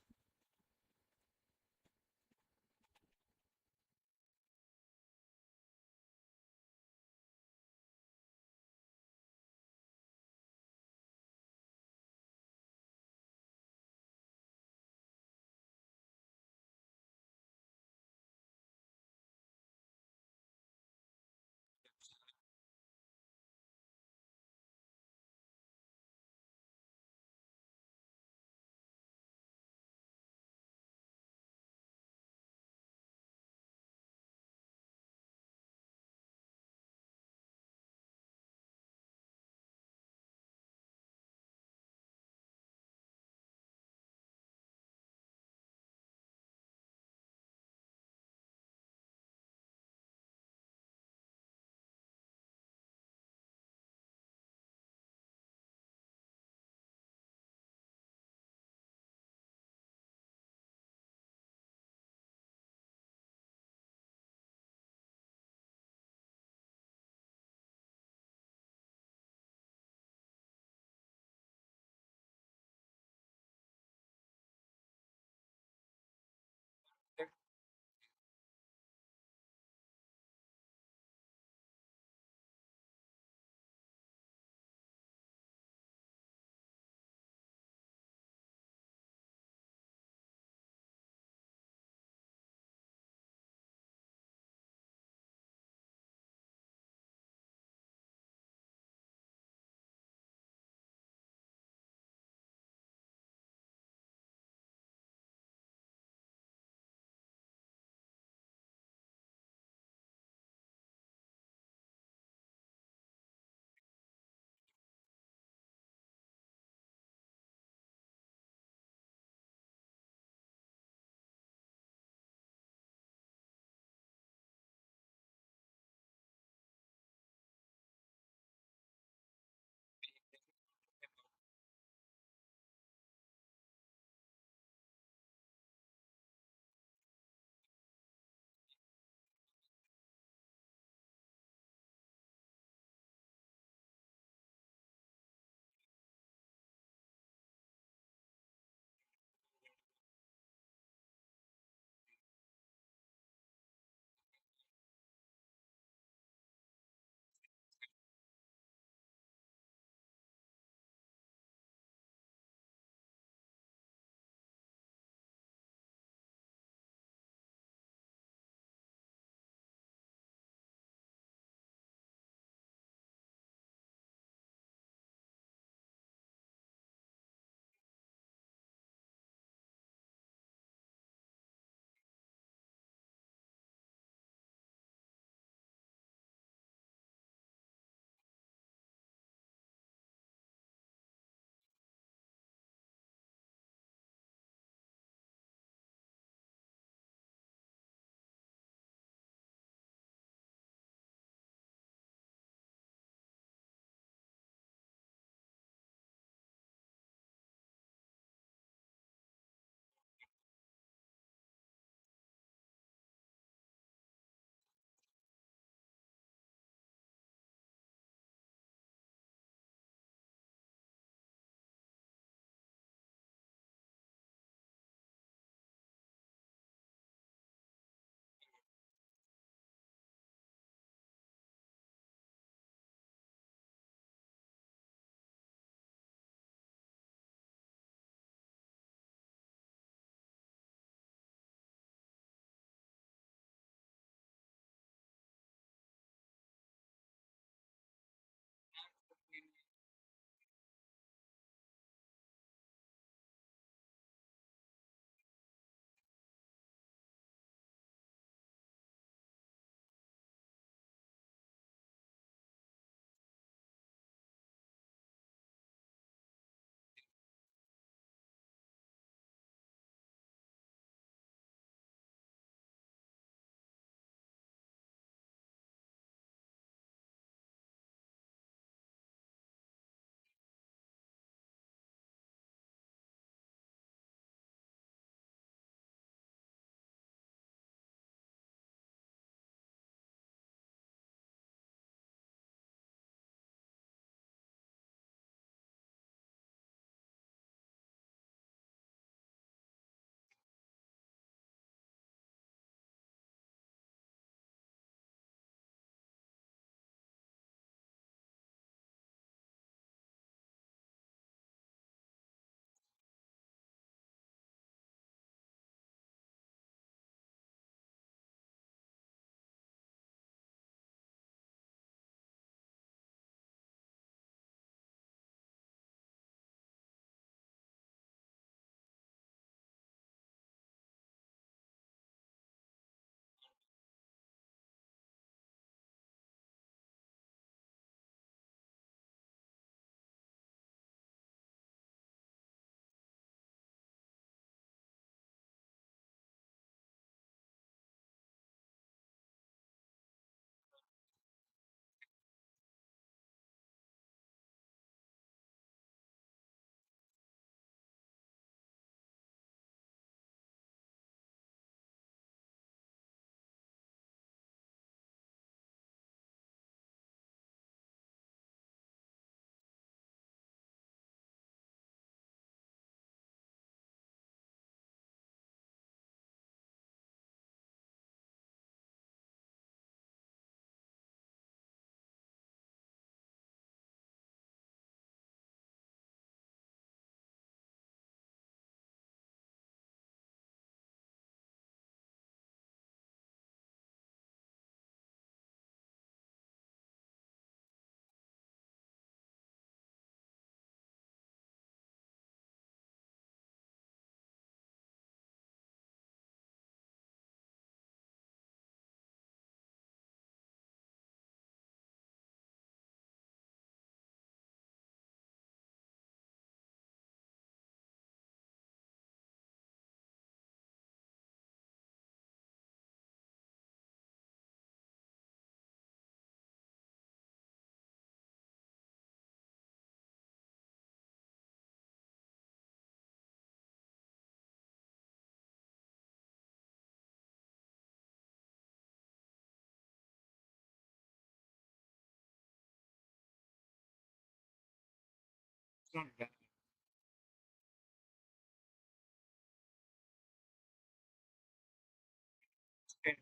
Not bad.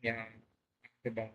Yeah, the bad.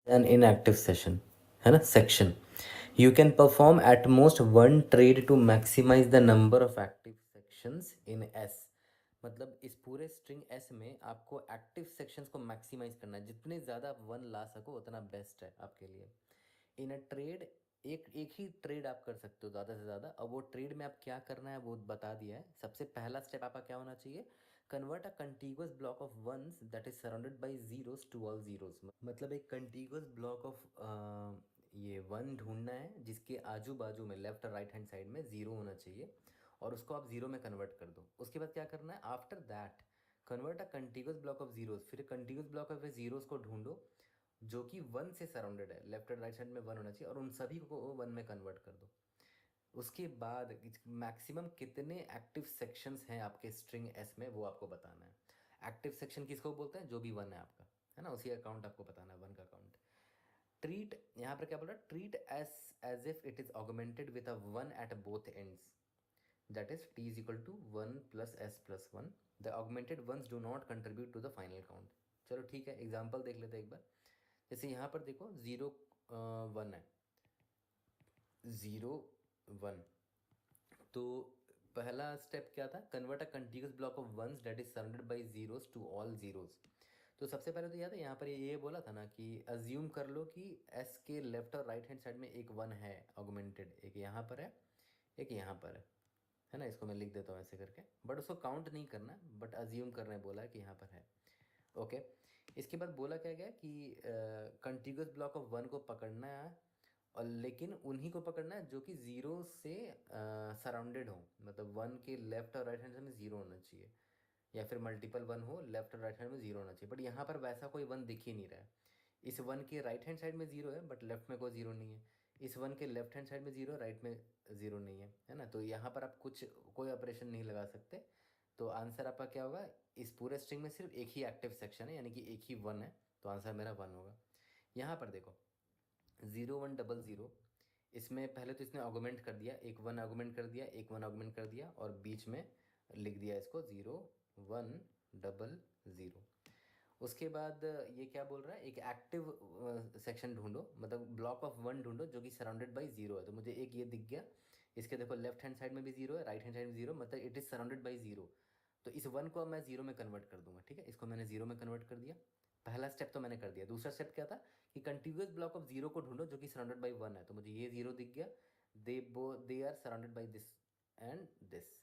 an inactive session, है ना, section. You can perform at most one trade to maximize the number of active sections in S. मतलब इस पूरे string S में आपको active sections को maximise करना है, जितने ज़्यादा आप वन ला सको उतना बेस्ट है आपके लिए. इन अ ट्रेड एक एक ही ट्रेड आप कर सकते हो ज़्यादा से ज़्यादा. अब वो ट्रेड में आप क्या करना है वो बता दिया है. सबसे पहला स्टेप आपका क्या होना चाहिए, convert a contiguous block of ones that is surrounded by zeros to all zeros. मतलब एक कंटिगुअस ब्लॉक ऑफ ये वन ढूंढना है जिसके आजू बाजू में लेफ्ट और राइट हैंड साइड में जीरो होना चाहिए, और उसको आप जीरो में कन्वर्ट कर दो. उसके बाद क्या करना है, after that convert a contiguous block of zeros. फिर कंटिगुअस ब्लॉक ऑफ जीरोस को ढूंढो जो कि वन से सराउंडेड है, लेफ्ट और राइट साइड में वन होना चाहिए, और उन सभी को वन में कन्वर्ट कर दो. उसके बाद मैक्सिमम कितने एक्टिव सेक्शंस हैं आपके स्ट्रिंग एस में वो आपको बताना है. एक्टिव सेक्शन किसको बोलते हैं, जो भी वन है आपका, है ना, उसी अकाउंट आपको बताना है, वन का अकाउंट. ट्रीट, यहाँ पर क्या बोल रहा है, treat as if it is augmented with a one at both ends, that is t is equal to one plus S plus one. The augmented ones do not contribute to the final count. चलो ठीक है, example देख लेते हैं एक बार. जैसे यहाँ पर देखो जीरो वन है, ज़ीरो वन. तो पहला स्टेप क्या था, convert a continuous block of ones that is surrounded by zeros to all zeros. तो सबसे पहले तो याद है यहाँ पर ये बोला था ना कि अज्यूम कर लो कि एस के लेफ्ट और राइट हैंड साइड में एक वन है ऑगमेंटेड, एक यहाँ पर है, एक यहाँ पर है ना. इसको मैं लिख देता हूँ ऐसे करके, बट उसको काउंट नहीं करना, बट अज्यूम करने बोला है कि यहाँ पर है. ओके. इसके बाद बोला क्या गया कि कंटिन्यूस ब्लॉक ऑफ वन को पकड़ना है, और लेकिन उन्हीं को पकड़ना है जो कि ज़ीरो से सराउंडेड हो. मतलब वन के लेफ्ट और राइट हैंड में ज़ीरो होना चाहिए, या फिर मल्टीपल वन हो, लेफ्ट और राइट हैंड में ज़ीरो होना चाहिए. बट यहाँ पर वैसा कोई वन दिख ही नहीं रहा है. इस वन के राइट हैंड साइड में ज़ीरो है बट लेफ्ट में कोई ज़ीरो नहीं है. इस वन के लेफ्ट हैंड साइड में ज़ीरो, राइट में ज़ीरो नहीं है ना. तो यहाँ पर आप कुछ कोई ऑपरेशन नहीं लगा सकते. तो आंसर आपका क्या होगा, इस पूरे स्ट्रिंग में सिर्फ एक ही एक्टिव सेक्शन है, यानी कि एक ही वन है, तो आंसर मेरा वन होगा. यहाँ पर देखो ज़ीरो वन डबल ज़ीरो, इसमें पहले तो इसने आर्गुमेंट कर दिया, एक वन आर्गुमेंट कर दिया, एक वन आर्गुमेंट कर दिया, और बीच में लिख दिया इसको ज़ीरो वन डबल ज़ीरो. उसके बाद ये क्या बोल रहा है, एक एक्टिव सेक्शन ढूंढो, मतलब ब्लॉक ऑफ वन ढूंढो जो कि सराउंडेड बाई जीरो है. तो मुझे एक ये दिख गया, इसके देखो लेफ्ट हैंड साइड में भी जीरो है, राइट हैंड साइड में जीरो, मतलब it is surrounded by zero. तो इस वन को अब मैं जीरो में कन्वर्ट कर दूंगा. ठीक है, इसको मैंने जीरो में कन्वर्ट कर दिया. पहला स्टेप तो मैंने कर दिया. दूसरा स्टेप क्या था कि कंटिन्यूस ब्लॉक ऑफ जीरो को ढूंढो जो कि सराउंडेड बाई वन है. तो मुझे ये जीरो दिख गया, they are surrounded by this and this.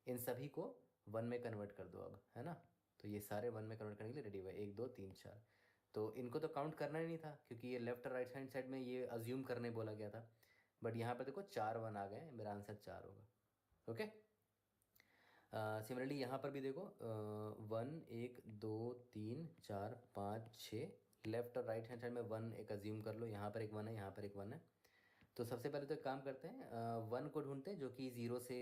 इन सभी को वन में कन्वर्ट कर दो अब, है ना. तो ये सारे वन में कन्वर्ट करने के लिए रेडी हुए, एक दो तीन चार. तो इनको तो काउंट करना ही नहीं था क्योंकि ये लेफ्ट और राइट हैंड साइड में ये अज्यूम करने बोला गया था. बट यहाँ पर देखो चार वन आ गए, मेरा आंसर चार होगा. ओके. सिमिलरली यहाँ पर भी देखो वन एक दो तीन चार पाँच छः, लेफ्ट और राइट हैंड साइड में वन एक अज्यूम कर लो, यहाँ पर एक वन है, यहाँ पर एक वन है. तो सबसे पहले तो एक काम करते हैं, वन को ढूंढते हैं जो कि ज़ीरो से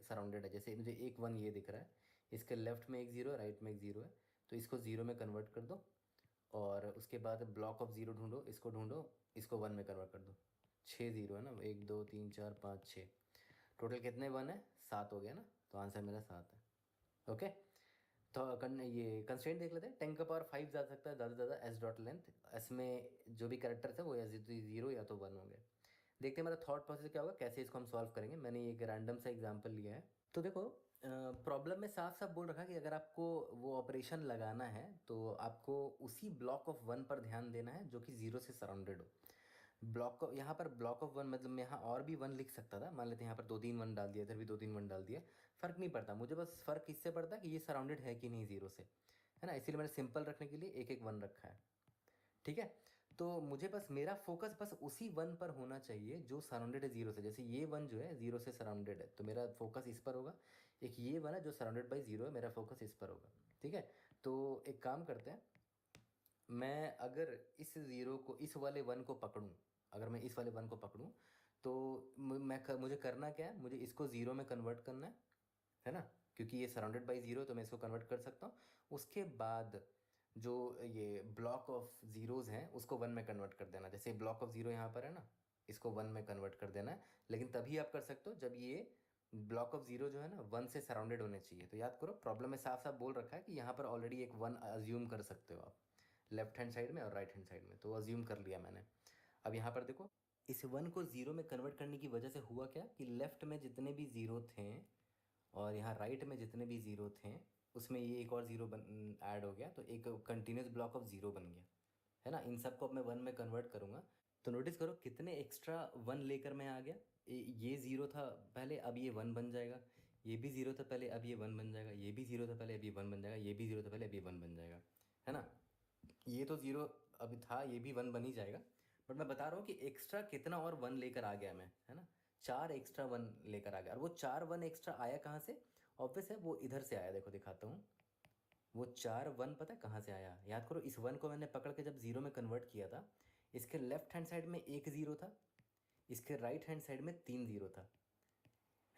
सराउंडेड है. जैसे मुझे एक वन ये दिख रहा है, इसके लेफ्ट में एक ज़ीरो है, राइट में एक ज़ीरो है, तो इसको ज़ीरो में कन्वर्ट कर दो. और उसके बाद ब्लॉक ऑफ ज़ीरो ढूंढो, इसको ढूंढो, इसको वन में कन्वर्ट कर दो. छः ज़ीरो है ना, एक दो तीन चार पाँच छः, टोटल कितने वन है, सात हो गया ना. तो आंसर मेरा सात है. ओके. तो ये कंस्ट्रेंट देख लेते हैं. 10 का पावर 5 जा सकता है ज़्यादा से ज़्यादा एस डॉट लेंथ. इसमें जो भी करेक्टर्स है वो या जीरो या तो वन होंगे. देखते हैं मेरा थॉट प्रोसेस क्या होगा, कैसे इसको हम सॉल्व करेंगे. मैंने एक रैंडम सा एग्जांपल लिया है. तो देखो प्रॉब्लम में साफ साफ बोल रखा है कि अगर आपको वो ऑपरेशन लगाना है तो आपको उसी ब्लॉक ऑफ वन पर ध्यान देना है जो कि जीरो से सराउंडेड हो. ब्लॉक ऑफ, यहाँ पर ब्लॉक ऑफ वन मतलब मैं यहाँ और भी वन लिख सकता था. मान लेते हैं यहाँ पर दो तीन वन डाल दिया, इधर भी दो तीन वन डाल दिया, फर्क नहीं पड़ता मुझे. बस फर्क इससे पड़ता है कि ये सराउंडेड है कि नहीं जीरो से, है ना. इसीलिए मैंने सिंपल रखने के लिए एक एक वन रखा है. ठीक है. तो मुझे बस मेरा फोकस बस उसी वन पर होना चाहिए जो सराउंडेड है जीरो से. जैसे ये वन जो है जीरो से सराउंडेड है तो मेरा फोकस इस पर होगा. एक ये वन है जो सराउंडेड बाई जीरो है, मेरा फोकस इस पर होगा. ठीक है. तो एक काम करते हैं, मैं अगर इस ज़ीरो को, इस वाले वन को पकड़ूं, अगर मैं इस वाले वन को पकड़ूं तो मुझे करना क्या है, मुझे इसको ज़ीरो में कन्वर्ट करना है ना. क्योंकि ये सराउंडेड बाई ज़ीरो तो मैं इसको कन्वर्ट कर सकता हूँ. उसके बाद जो ये ब्लॉक ऑफ ज़ीरोज़ हैं उसको वन में कन्वर्ट कर देना. जैसे ब्लॉक ऑफ ज़ीरो यहाँ पर है ना, इसको वन में कन्वर्ट कर देना है. लेकिन तभी आप कर सकते हो जब ये ब्लॉक ऑफ ज़ीरो जो है ना वन से सराउंडेड होने चाहिए. तो याद करो प्रॉब्लम में साफ साफ बोल रखा है कि यहाँ पर ऑलरेडी एक वन अज्यूम कर सकते हो आप. लेफ्ट हैंड साइड में और राइट हैंड साइड में, तो अज्यूम कर लिया मैंने। अब यहाँ पर देखो, इस 1 को 0 में कन्वर्ट करने की वजह से हुआ क्या कि लेफ्ट में जितने भी ज़ीरो थे और यहाँ राइट में जितने भी ज़ीरो थे उसमें ये एक और ज़ीरो बन ऐड हो गया, तो एक कंटिन्यूस ब्लॉक ऑफ ज़ीरो बन गया, है ना। इन सब को अब मैं 1 में कन्वर्ट करूँगा, तो नोटिस करो कितने एक्स्ट्रा 1 लेकर मैं आ गया। ये 0 था पहले, अब ये 1 बन जाएगा। ये भी 0 था पहले, अब ये 1 बन जाएगा। ये भी 0 था पहले, अब ये 1 बन जाएगा। ये भी 0 था पहले, अब ये 1 बन जाएगा, है ना। ये तो 0 अभी था, ये भी 1 बन ही जाएगा। बट मैं बता रहा हूँ कि एक्स्ट्रा कितना और 1 लेकर आ गया मैं, है ना। 4 एक्स्ट्रा 1 लेकर आ गया, और वो 4 1 एक्स्ट्रा आया कहाँ से? ऑब्वियस है वो इधर से आया, देखो दिखाता हूँ। वो 4 1 पता है कहाँ से आया? याद करो, इस 1 को मैंने पकड़ के जब 0 में कन्वर्ट किया था, इसके लेफ्ट हैंड साइड में एक 0 था, इसके राइट हैंड साइड में 3 0 था,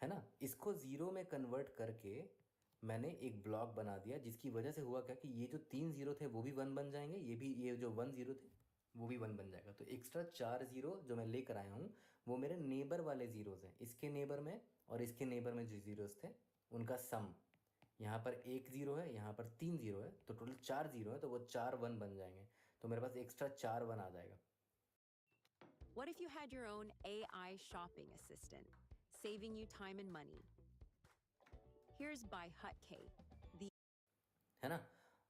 है ना। इसको 0 में कन्वर्ट करके मैंने एक ब्लॉक बना दिया, जिसकी वजह से हुआ क्या कि ये जो 3 0 थे वो भी 1 बन जाएंगे, ये भी, ये जो 1 0 थे वो भी 1 बन जाएगा। तो एक्स्ट्रा 4 0 जो मैं लेकर आया हूँ वो मेरे नेबर वाले ज़ीरोज़ हैं, इसके नेबर में और इसके नेबर में जो ज़ीरोज़ थे उनका सम। यहाँ पर एक 0 है, यहाँ पर 3 0 है, तो टोटल 4 0 है, तो वो 4 1 बन जाएंगे, तो मेरे पास एक्स्ट्रा 4 1 आ जाएगा। What if you had your own AI shopping assistant, saving you time and money? Here's by Hutke, the है ना।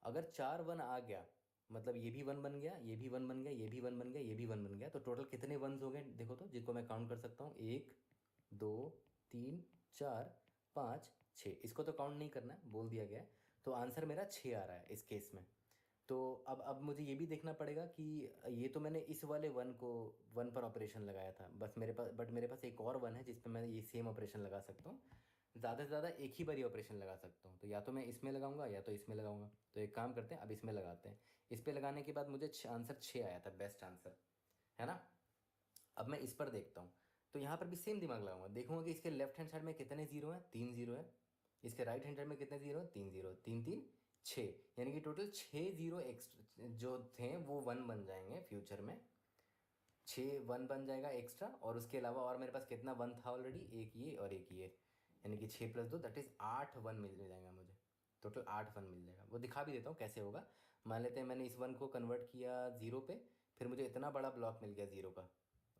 अगर 4 1 आ गया मतलब ये भी 1 बन गया, ये भी 1 बन गया, ये भी 1 बन गया, ये भी 1 बन गया, तो टोटल कितने वंस हो गए देखो तो, जिनको मैं काउंट कर सकता हूँ। 1 2 3 4 5 6, इसको तो काउंट नहीं करना है, बोल दिया गया है। तो आंसर मेरा 6 आ रहा है इस केस में। तो अब मुझे ये भी देखना पड़ेगा कि ये तो मैंने इस वाले 1 को 1 पर ऑपरेशन लगाया था बस मेरे पास, बट मेरे पास एक और 1 है जिस पे मैं ये सेम ऑपरेशन लगा सकता हूँ। ज़्यादा से ज़्यादा एक ही बार ऑपरेशन लगा सकता हूँ, तो या तो मैं इसमें लगाऊंगा या तो इसमें लगाऊंगा। तो एक काम करते हैं, अब इसमें लगाते हैं। इस पे लगाने के बाद मुझे आंसर 6 आया था, बेस्ट आंसर, है ना। अब मैं इस पर देखता हूँ, तो यहाँ पर भी सेम दिमाग लगाऊंगा, देखूंगा कि इसके लेफ्ट हैंड साइड में कितने 0 हैं, 3 0 है। इसके राइट हैंड साइड में कितने 0 हैं, 3 0, 3 3 6, यानी कि टोटल 6 0 एक्स्ट्रा जो थे वो 1 बन जाएंगे फ्यूचर में। 6 1 बन जाएगा एक्स्ट्रा, और उसके अलावा और मेरे पास कितना 1 था ऑलरेडी, एक ये और एक ये, यानी कि 6 + 2 दैट इज़ 8 1 मिल जाएगा मुझे। टोटल 8 1 मिल जाएगा। वो दिखा भी देता हूँ कैसे होगा। मान लेते हैं मैंने इस 1 को कन्वर्ट किया 0 पे, फिर मुझे इतना बड़ा ब्लॉक मिल गया 0 का,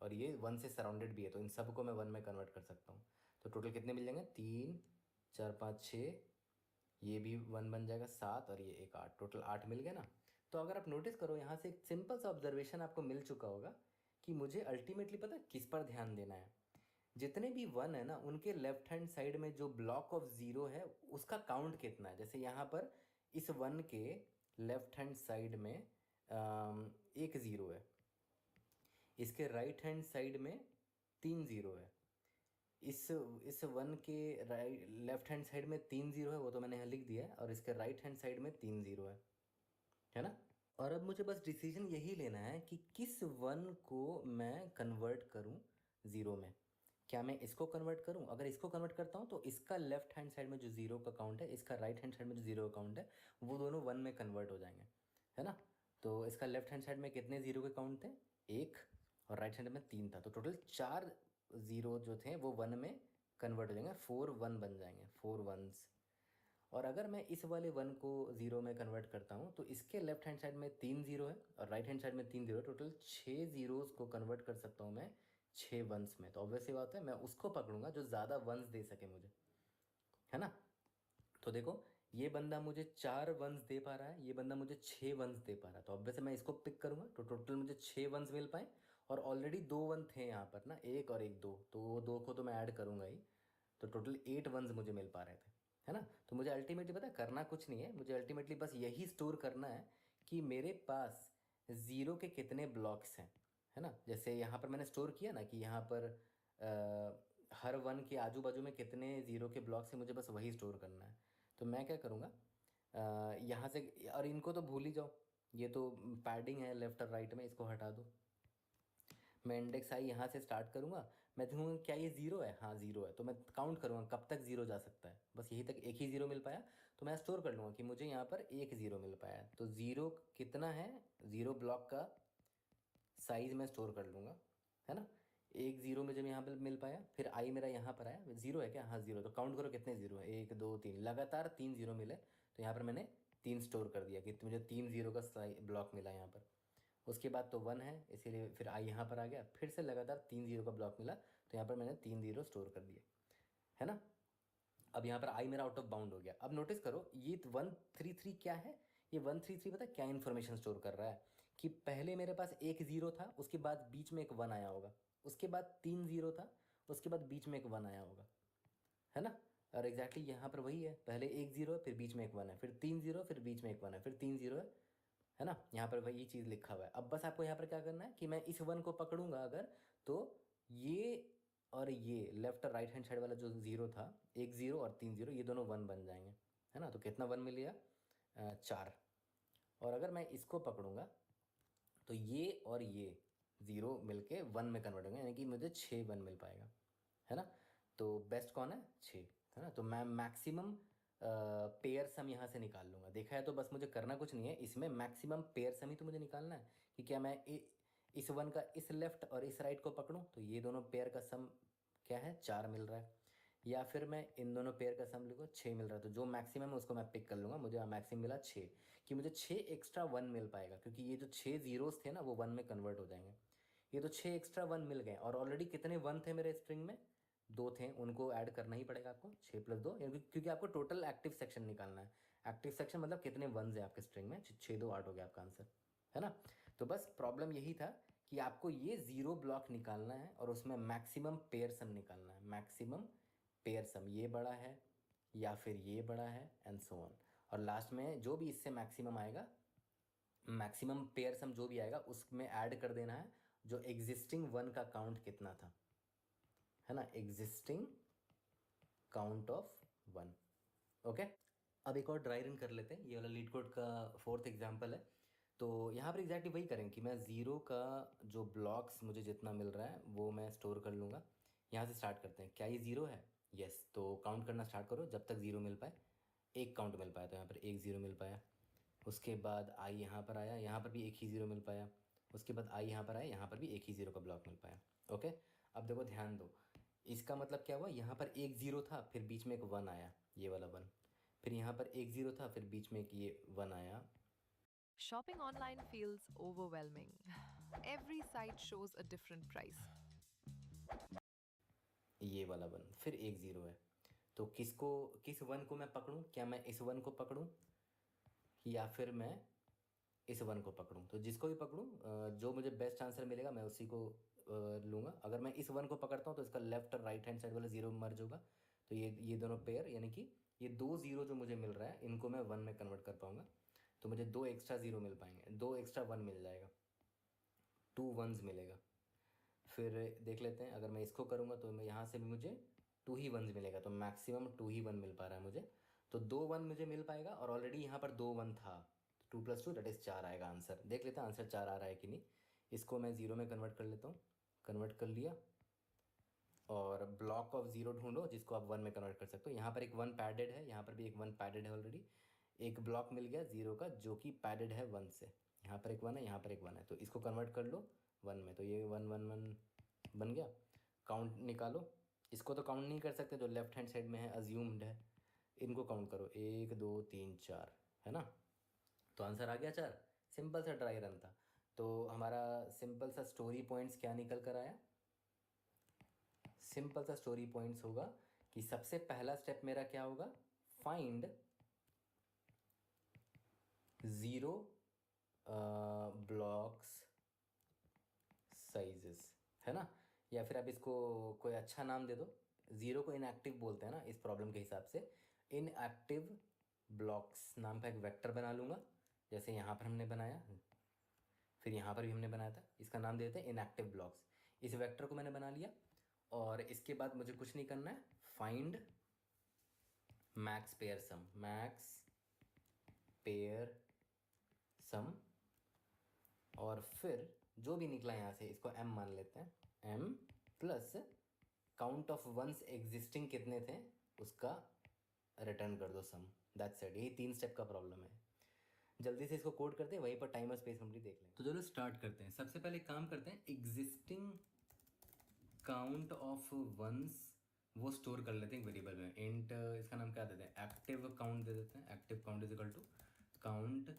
और ये 1 से सराउंडेड भी है, तो इन सब को मैं 1 में कन्वर्ट कर सकता हूँ। तो टोटल कितने मिल जाएंगे, 3 4 5 6, ये भी 1 बन जाएगा 7, और ये एक 8, टोटल 8 मिल गया ना। तो अगर आप नोटिस करो, यहाँ से एक सिंपल सा ऑब्जर्वेशन आपको मिल चुका होगा कि मुझे अल्टीमेटली पता है किस पर ध्यान देना है। जितने भी 1 है ना, उनके लेफ्ट हैंड साइड में जो ब्लॉक ऑफ 0 है उसका काउंट कितना है। जैसे यहाँ पर इस 1 के लेफ्ट हैंड साइड में एक 0 है, इसके राइट हैंड साइड में 3 0 है, इस 1 के राइट लेफ्ट हैंड साइड में 3 0 है, वो तो मैंने यहाँ लिख दिया है, और इसके राइट हैंड साइड में 3 0 है ना। और अब मुझे बस डिसीजन यही लेना है कि किस 1 को मैं कन्वर्ट करूँ 0 में। क्या मैं इसको कन्वर्ट करूँ? अगर इसको कन्वर्ट करता हूँ तो इसका लेफ्ट हैंड साइड में जो 0 का काउंट है, इसका राइट हैंड साइड में जो 0 का काउंट है, वो दोनों 1 में कन्वर्ट हो जाएंगे, है ना। तो इसका लेफ्ट हैंड साइड में कितने 0 के काउंट थे, 1, और राइट हैंड में 3 था, तो टोटल 4 0 जो थे वो 1 में कन्वर्ट हो जाएंगे, 4 1 बन जाएंगे, 4 1s। और अगर मैं इस वाले 1 को 0 में कन्वर्ट करता हूँ तो इसके लेफ्ट हैंड साइड में 3 0 है और राइट हैंड साइड में 3 0 है, टोटल 6 0s को कन्वर्ट कर सकता हूँ मैं 6 1s में। तो ऑब्वियसली बात है, मैं उसको पकड़ूंगा जो ज़्यादा 1s दे सके मुझे, है ना। तो देखो, ये बंदा मुझे 4 1s दे पा रहा है, ये बंदा मुझे 6 1s दे पा रहा है, तो ऑब्वियसली मैं इसको पिक करूंगा, तो टोटल मुझे 6 1s मिल पाए। और ऑलरेडी 2 1 थे यहाँ पर ना, एक और एक 2, तो वो 2 को तो मैं ऐड करूंगा ही, तो टोटल 8 1s मुझे मिल पा रहे थे, है ना। तो मुझे अल्टीमेटली पता है करना कुछ नहीं है, मुझे अल्टीमेटली बस यही स्टोर करना है कि मेरे पास 0 के कितने ब्लॉक्स हैं, है ना। जैसे यहाँ पर मैंने स्टोर किया ना कि यहाँ पर हर 1 के आजू बाजू में कितने 0 के ब्लॉक्स हैं, मुझे बस वही स्टोर करना है। तो मैं क्या करूँगा, यहाँ से, और इनको तो भूल ही जाओ, ये तो पैडिंग है लेफ्ट और राइट में, इसको हटा दो। मैं इंडेक्स आई यहाँ से स्टार्ट करूँगा, मैं देखूँगा क्या ये 0 है, हाँ 0 है, तो मैं काउंट करूँगा कब तक 0 जा सकता है, बस यही तक एक ही 0 मिल पाया, तो मैं स्टोर कर लूँगा कि मुझे यहाँ पर एक 0 मिल पाया। तो 0 कितना है, 0 ब्लॉक का साइज मैं स्टोर कर लूँगा, है ना। एक 0 में जब यहाँ पर मिल पाया, फिर आई मेरा यहाँ पर आया, 0 है क्या, हाँ 0, तो काउंट करो कितने 0 है, 1 2 3, लगातार 3 0 मिले, तो यहाँ पर मैंने 3 स्टोर कर दिया कि मुझे 3 0 का ब्लॉक मिला यहाँ पर। उसके बाद तो 1 है, इसीलिए फिर आई यहाँ पर आ गया, फिर से लगातार 3 0 का ब्लॉक मिला, तो यहाँ पर मैंने 3 0 स्टोर कर दिए, है ना। अब यहाँ पर आई मेरा आउट ऑफ बाउंड हो गया। अब नोटिस करो ये 133 क्या है, ये 133 पता क्या इन्फॉर्मेशन स्टोर कर रहा है कि पहले मेरे पास एक 0 था, उसके बाद बीच में एक 1 आया होगा, उसके बाद 3 0 था, उसके बाद बीच में एक 1 आया होगा, है ना। और एग्जैक्टली यहाँ पर वही है, पहले एक 0 है, फिर बीच में एक 1 है, फिर 3 0, फिर बीच में एक 1 है, फिर 3 0 है ना। यहाँ पर वही चीज़ लिखा हुआ है। अब बस आपको यहाँ पर क्या करना है कि मैं इस 1 को पकड़ूंगा अगर, तो ये और ये लेफ्ट और राइट हैंड साइड वाला जो 0 था, एक 0 और 3 0, ये दोनों 1 बन जाएंगे, है ना। तो कितना 1 मिल गया, 4। और अगर मैं इसको पकड़ूंगा तो ये और ये 0 मिलके 1 में कन्वर्ट होंगे, यानी कि मुझे 6 1 मिल पाएगा, है ना। तो बेस्ट कौन है, 6, है ना। तो मैं मैक्सिमम पेयर सम यहाँ से निकाल लूँगा। देखा है, तो बस मुझे करना कुछ नहीं है, इसमें मैक्सिमम पेयर सम ही तो मुझे निकालना है कि क्या मैं इस 1 का इस लेफ्ट और इस राइट को पकड़ूँ तो ये दोनों पेयर का सम क्या है, 4 मिल रहा है, या फिर मैं इन दोनों पेयर का सम लिखूँ 6 मिल रहा है। तो जो मैक्सिमम है उसको मैं पिक कर लूँगा। मुझे मैक्सिमम मिला 6, कि मुझे 6 एक्स्ट्रा 1 मिल पाएगा, क्योंकि ये जो 6 जीरोस थे ना वो 1 में कन्वर्ट हो जाएंगे। ये तो 6 एक्स्ट्रा 1 मिल गए, और ऑलरेडी कितने 1 थे मेरे स्ट्रिंग में, 2 थे, उनको ऐड करना ही पड़ेगा आपको, 6 + 2, क्योंकि आपको टोटल एक्टिव सेक्शन निकालना है। एक्टिव सेक्शन मतलब कितने 1s है आपके स्ट्रिंग में, 6 2 8 हो गया आपका आंसर, है ना। तो बस प्रॉब्लम यही था कि आपको ये 0 ब्लॉक निकालना है और उसमें मैक्सिमम पेयर सम निकालना है। मैक्सिमम पेयर सम ये बड़ा है या फिर ये बड़ा है, एंड सो ऑन। और लास्ट में जो भी इससे मैक्सिमम आएगा, मैक्सिमम पेयर सम जो भी आएगा उसमें ऐड कर देना है जो एग्जिस्टिंग 1 का काउंट कितना था, है ना, एग्जिस्टिंग काउंट ऑफ 1। ओके, अब एक और ड्राई रन कर लेते हैं। ये वाला लीड कोड का 4th एग्जाम्पल है। तो यहाँ पर एग्जैक्टली वही करेंगे कि मैं 0 का जो ब्लॉक्स मुझे जितना मिल रहा है वो मैं स्टोर कर लूँगा। यहाँ से स्टार्ट करते हैं। क्या ये 0 है, यस, तो काउंट करना स्टार्ट करो जब तक 0 मिल पाए। एक काउंट मिल पाया, तो यहाँ पर एक 0 मिल पाया। उसके बाद आई यहाँ पर आया, यहाँ पर भी एक ही 0 मिल पाया। उसके बाद आई यहाँ पर आया, यहाँ पर भी एक ही 0 का ब्लॉक मिल पाया। ओके, अब देखो ध्यान दो, इसका मतलब क्या हुआ, यहाँ पर एक 0 था, फिर बीच में एक 1 आया, ये वाला 1, फिर यहाँ पर एक 0 था, फिर बीच में एक ये 1 आया। Shopping online feels overwhelming. Every site shows a different price. ये वाला 1, फिर एक 0 है। तो किस 1 को मैं पकड़ूं, क्या मैं इस 1 को पकड़ूं या फिर मैं इस 1 को पकड़ूं। तो जिसको भी पकड़ूं, जो मुझे बेस्ट आंसर मिलेगा मैं उसी को लूँगा। अगर मैं इस 1 को पकड़ता हूँ तो इसका लेफ्ट और राइट हैंड साइड वाला 0 मर्ज होगा, तो ये दोनों पेयर, यानी कि ये 2 0 जो मुझे मिल रहा है इनको मैं 1 में कन्वर्ट कर पाऊँगा, तो मुझे 2 एक्स्ट्रा 0 मिल पाएंगे, 2 एक्स्ट्रा 1 मिल जाएगा, 2 1s मिलेगा। फिर देख लेते हैं, अगर मैं इसको करूँगा तो मैं यहाँ से भी मुझे 2 ही 1s मिलेगा, तो मैक्सिमम 2 ही 1 मिल पा रहा है मुझे। तो 2 1 मुझे मिल पाएगा, और ऑलरेडी यहाँ पर 2 1 था, 2 + 2 दैट इज़ 4 आएगा आंसर। देख लेते हैं आंसर 4 आ रहा है कि नहीं। इसको मैं 0 में कन्वर्ट कर लेता हूँ, कन्वर्ट कर लिया। और ब्लॉक ऑफ 0 ढूंढो जिसको आप 1 में कन्वर्ट कर सकते हो। यहाँ पर एक 1 पैडेड है, यहाँ पर भी एक 1 पैडेड है ऑलरेडी। एक ब्लॉक मिल गया 0 का जो कि पैडेड है 1 से। यहाँ पर एक 1 है, यहाँ पर एक 1 है, तो इसको कन्वर्ट कर लो 1 में, तो ये 1 1 1 बन गया। काउंट निकालो, इसको तो काउंट नहीं कर सकते, जो लेफ्ट हैंड साइड में है अज्यूम्ड है, इनको काउंट करो, 1 2 3 4, है ना। तो आंसर आ गया 4। सिंपल सा ड्राई रन था। तो हमारा सिंपल सा स्टोरी पॉइंट्स क्या निकल कर आया, सिंपल सा स्टोरी पॉइंट्स होगा कि सबसे पहला स्टेप मेरा क्या होगा, फाइंड 0 ब्लॉक्स साइजेस, है ना। या फिर आप इसको कोई अच्छा नाम दे दो। 0 को इनएक्टिव बोलते हैं ना इस प्रॉब्लम के हिसाब से। इनएक्टिव ब्लॉक्स नाम का एक वेक्टर बना लूँगा, जैसे यहाँ पर हमने बनाया, फिर यहाँ पर भी हमने बनाया था। इसका नाम दे देते हैं इनएक्टिव ब्लॉक्स। इस वेक्टर को मैंने बना लिया, और इसके बाद मुझे कुछ नहीं करना है, फाइंड मैक्स पेयर सम, मैक्स पेयर सम, और फिर जो भी निकला यहाँ से इसको m मान लेते हैं, m plus count of 1s existing कितने थे उसका रिटर्न कर दो सम। That's it. यही 3 स्टेप का प्रॉब्लम है। जल्दी से इसको कोड करते हैं, वहीं पर टाइमर स्पेस कंप्लीट देख लेंगे। तो चलो स्टार्ट करते हैं। सबसे पहले काम करते हैं, एग्जिस्टिंग काउंट ऑफ 1s वो स्टोर कर लेते हैं एक वेरिएबल में। इंट इसका नाम क्या देते हैं, एक्टिव काउंट दे देते हैं। Active count is equal to count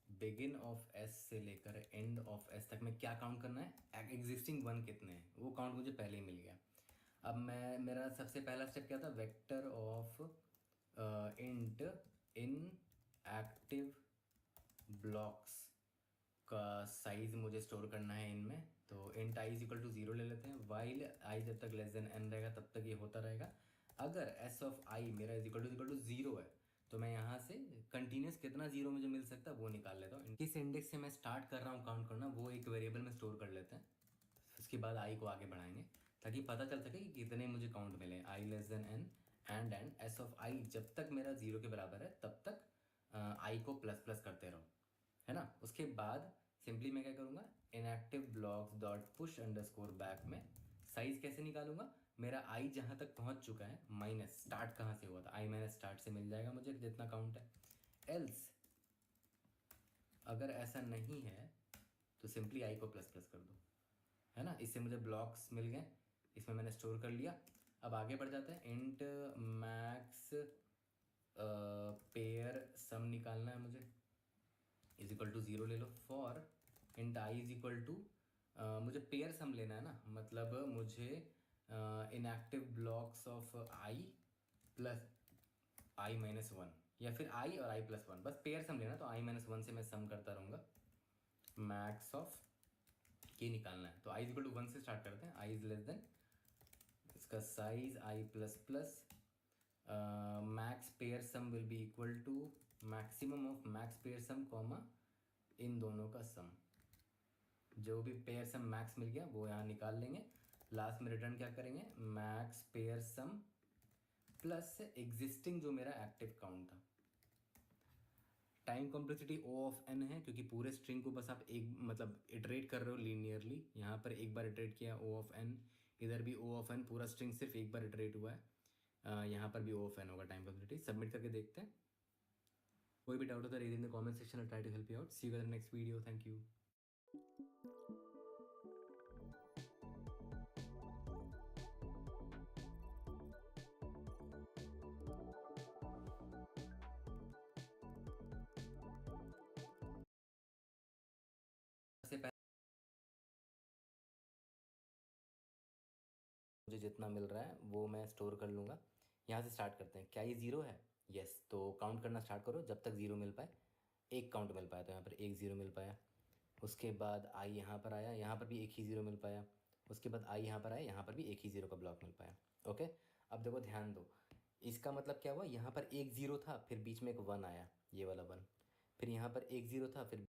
begin of s से लेकर एंड ऑफ एस तक में क्या काउंट करना है, एग्जिस्टिंग वन कितने हैं, वो काउंट मुझे पहले ही मिल गया। अब मैं मेरा सबसे पहला स्टेप क्या था, vector of int in active blocks का साइज मुझे स्टोर करना है इनमें। तो int I is equal to 0 ले लेते हैं, वाइल आई जब तक लेस देन एन रहेगा तब तक ये होता रहेगा। अगर एस ऑफ आई मेरा इज इक्वल टू 0 है तो मैं यहाँ से कंटिन्यूस कितना 0 मुझे मिल सकता है वो निकाल लेता हूँ। किस इंडेक्स से मैं स्टार्ट कर रहा हूँ काउंट करना, वो एक वेरिएबल में स्टोर कर लेते हैं। उसके बाद आई को आगे बढ़ाएंगे ताकि पता चल सके कि कितने मुझे काउंट मिले, i less than n and s of i जब तक मेरा 0 के बराबर है तब तक आई को प्लस प्लस करते रहो, है ना। उसके बाद सिंपली मैं क्या करूँगा, inactive blocks dot push underscore back में साइज कैसे निकालूंगा, मेरा आई जहाँ तक पहुँच चुका है माइनस स्टार्ट कहाँ से हुआ था, आई माइनस स्टार्ट से मिल जाएगा मुझे जितना काउंट है। एल्स अगर ऐसा नहीं है तो सिंपली आई को प्लस प्लस कर दो, है ना। इससे मुझे ब्लॉक्स मिल गए, इसमें मैंने स्टोर कर लिया। अब आगे बढ़ जाते हैं, इंट मैक्स पेयर सम निकालना है मुझे, इज इक्वल टू 0 ले लो। For int I is equal to मुझे पेयर सम लेना है ना, मतलब मुझे inactive blocks of i plus i minus one या फिर आई और आई प्लस वन, बस पेयर सम लेना। तो आई माइनस वन से मैं सम करता रहूँगा, मैक्स ऑफ के निकालना है। तो आई इज इक्वल टू 1 से स्टार्ट करते हैं, आई इज लेस देन इसका size i plus plus max pair sum will be equal to maximum of max pair sum comma इन दोनों का सम। जो भी पेयर सम मैक्स मिल गया वो यहाँ निकाल लेंगे। लास्ट में रिटर्न क्या करेंगे, max pair sum plus existing जो मेरा एक्टिव काउंट था। Time complexity O of N है क्योंकि पूरे स्ट्रिंग को बस आप एक मतलब इटरेट कर रहे हो लीनियरली। यहाँ पर एक बार इटरेट किया ओ ऑफ एन, इधर भी ओ ऑफ एन, पूरा स्ट्रिंग सिर्फ एक बार इटरेट हुआ है। यहाँ पर भी ओ ऑफ एन होगा। टाइम कॉम्प्लेक्सिटी सबमिट करके देखते हैं। कोई भी डाउट हो तो read in the comment section, I try to help you out. See you in the next video, thank you. से पहले मुझे जितना मिल रहा है वो मैं स्टोर कर लूँगा। यहाँ से स्टार्ट करते हैं, क्या ये 0 है, यस, तो काउंट करना स्टार्ट करो जब तक 0 मिल पाए। एक काउंट मिल पाया तो यहाँ पर एक 0 मिल पाया। उसके बाद आई यहाँ पर आया, यहाँ पर भी एक ही 0 मिल पाया। उसके बाद आई यहाँ पर आया, यहाँ पर भी एक ही 0 का ब्लॉक मिल पाया। ओके, अब देखो ध्यान दो, इसका मतलब क्या हुआ, यहाँ पर एक 0 था फिर बीच में एक 1 आया, ये वाला 1, फिर यहाँ पर एक 0 था फिर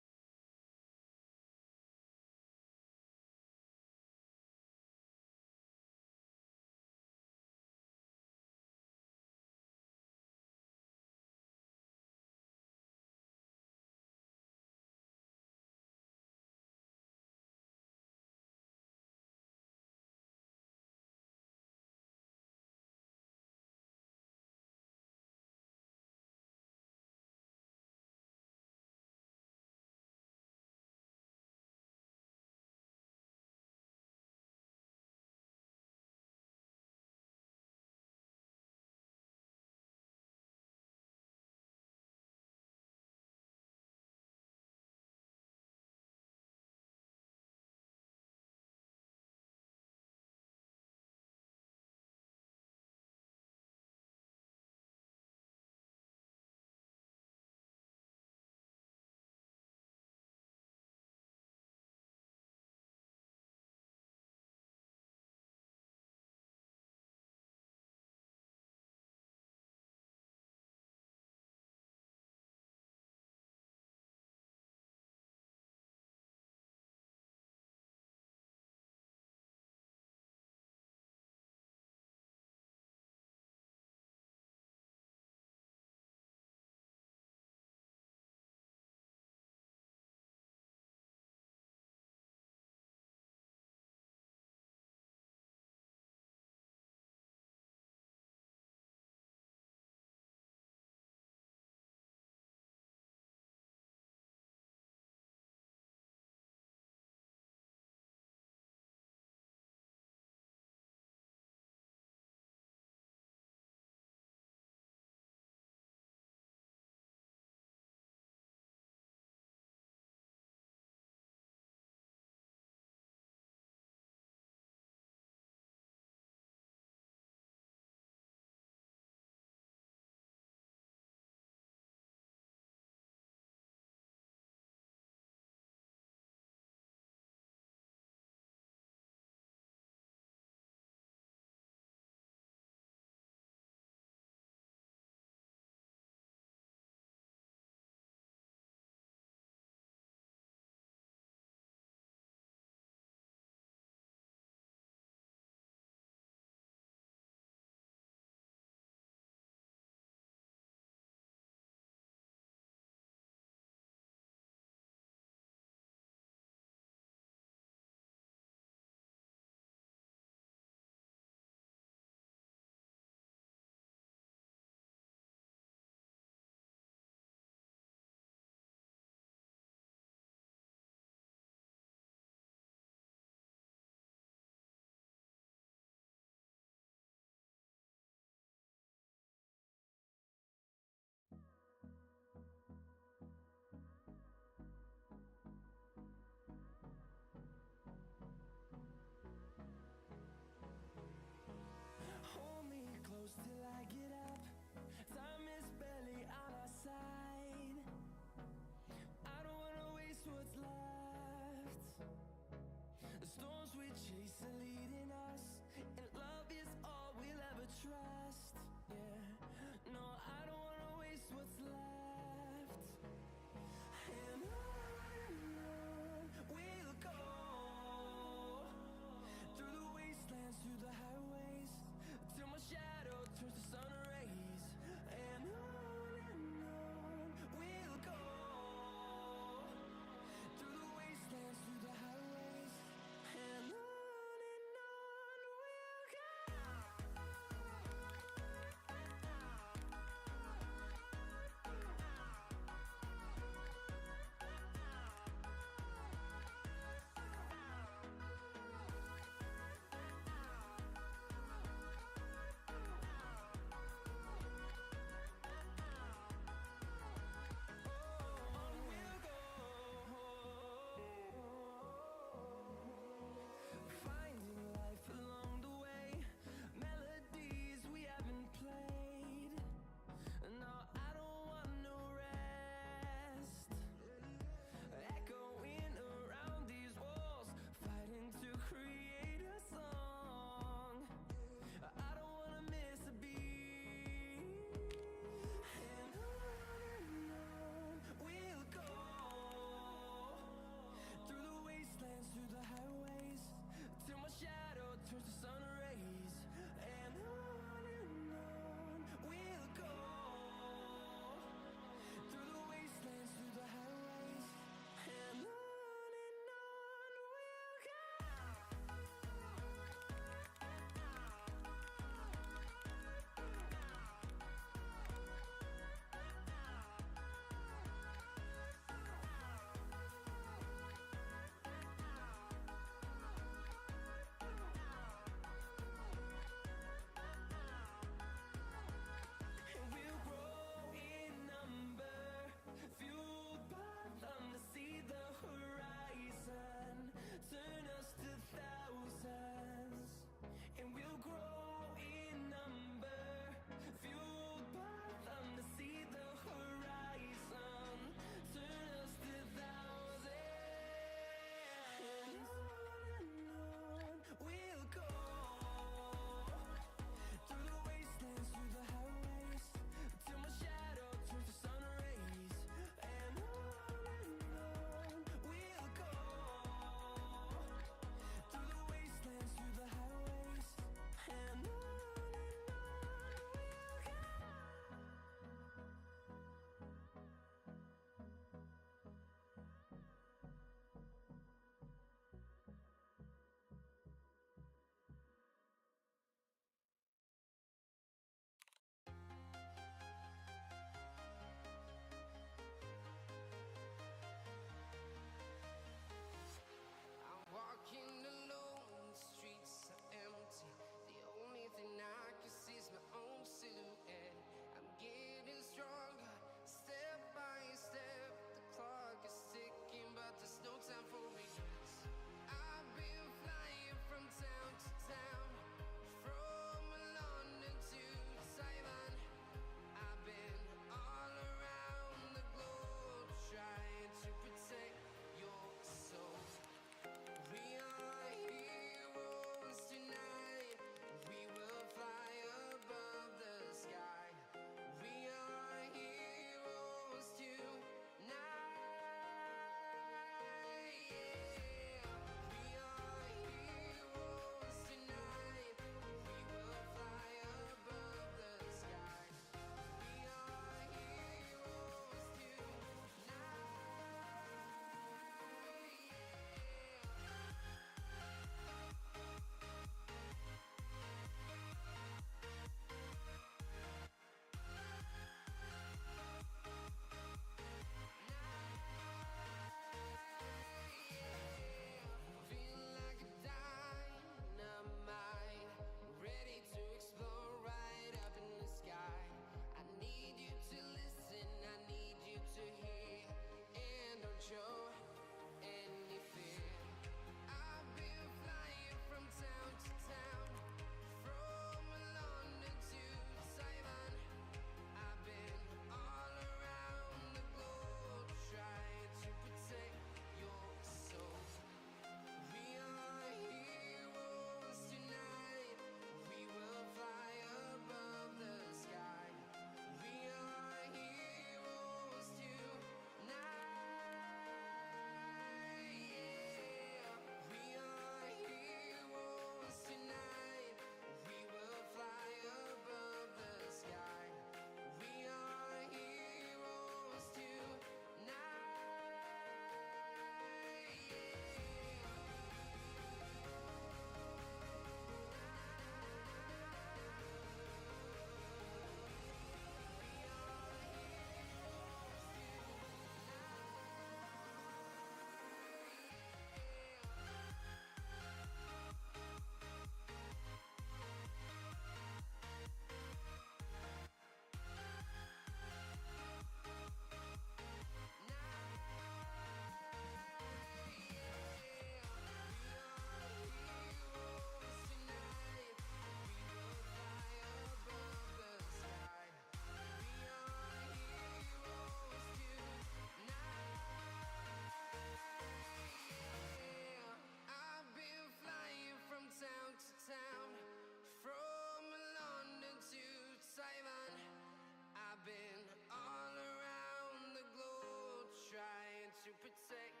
protect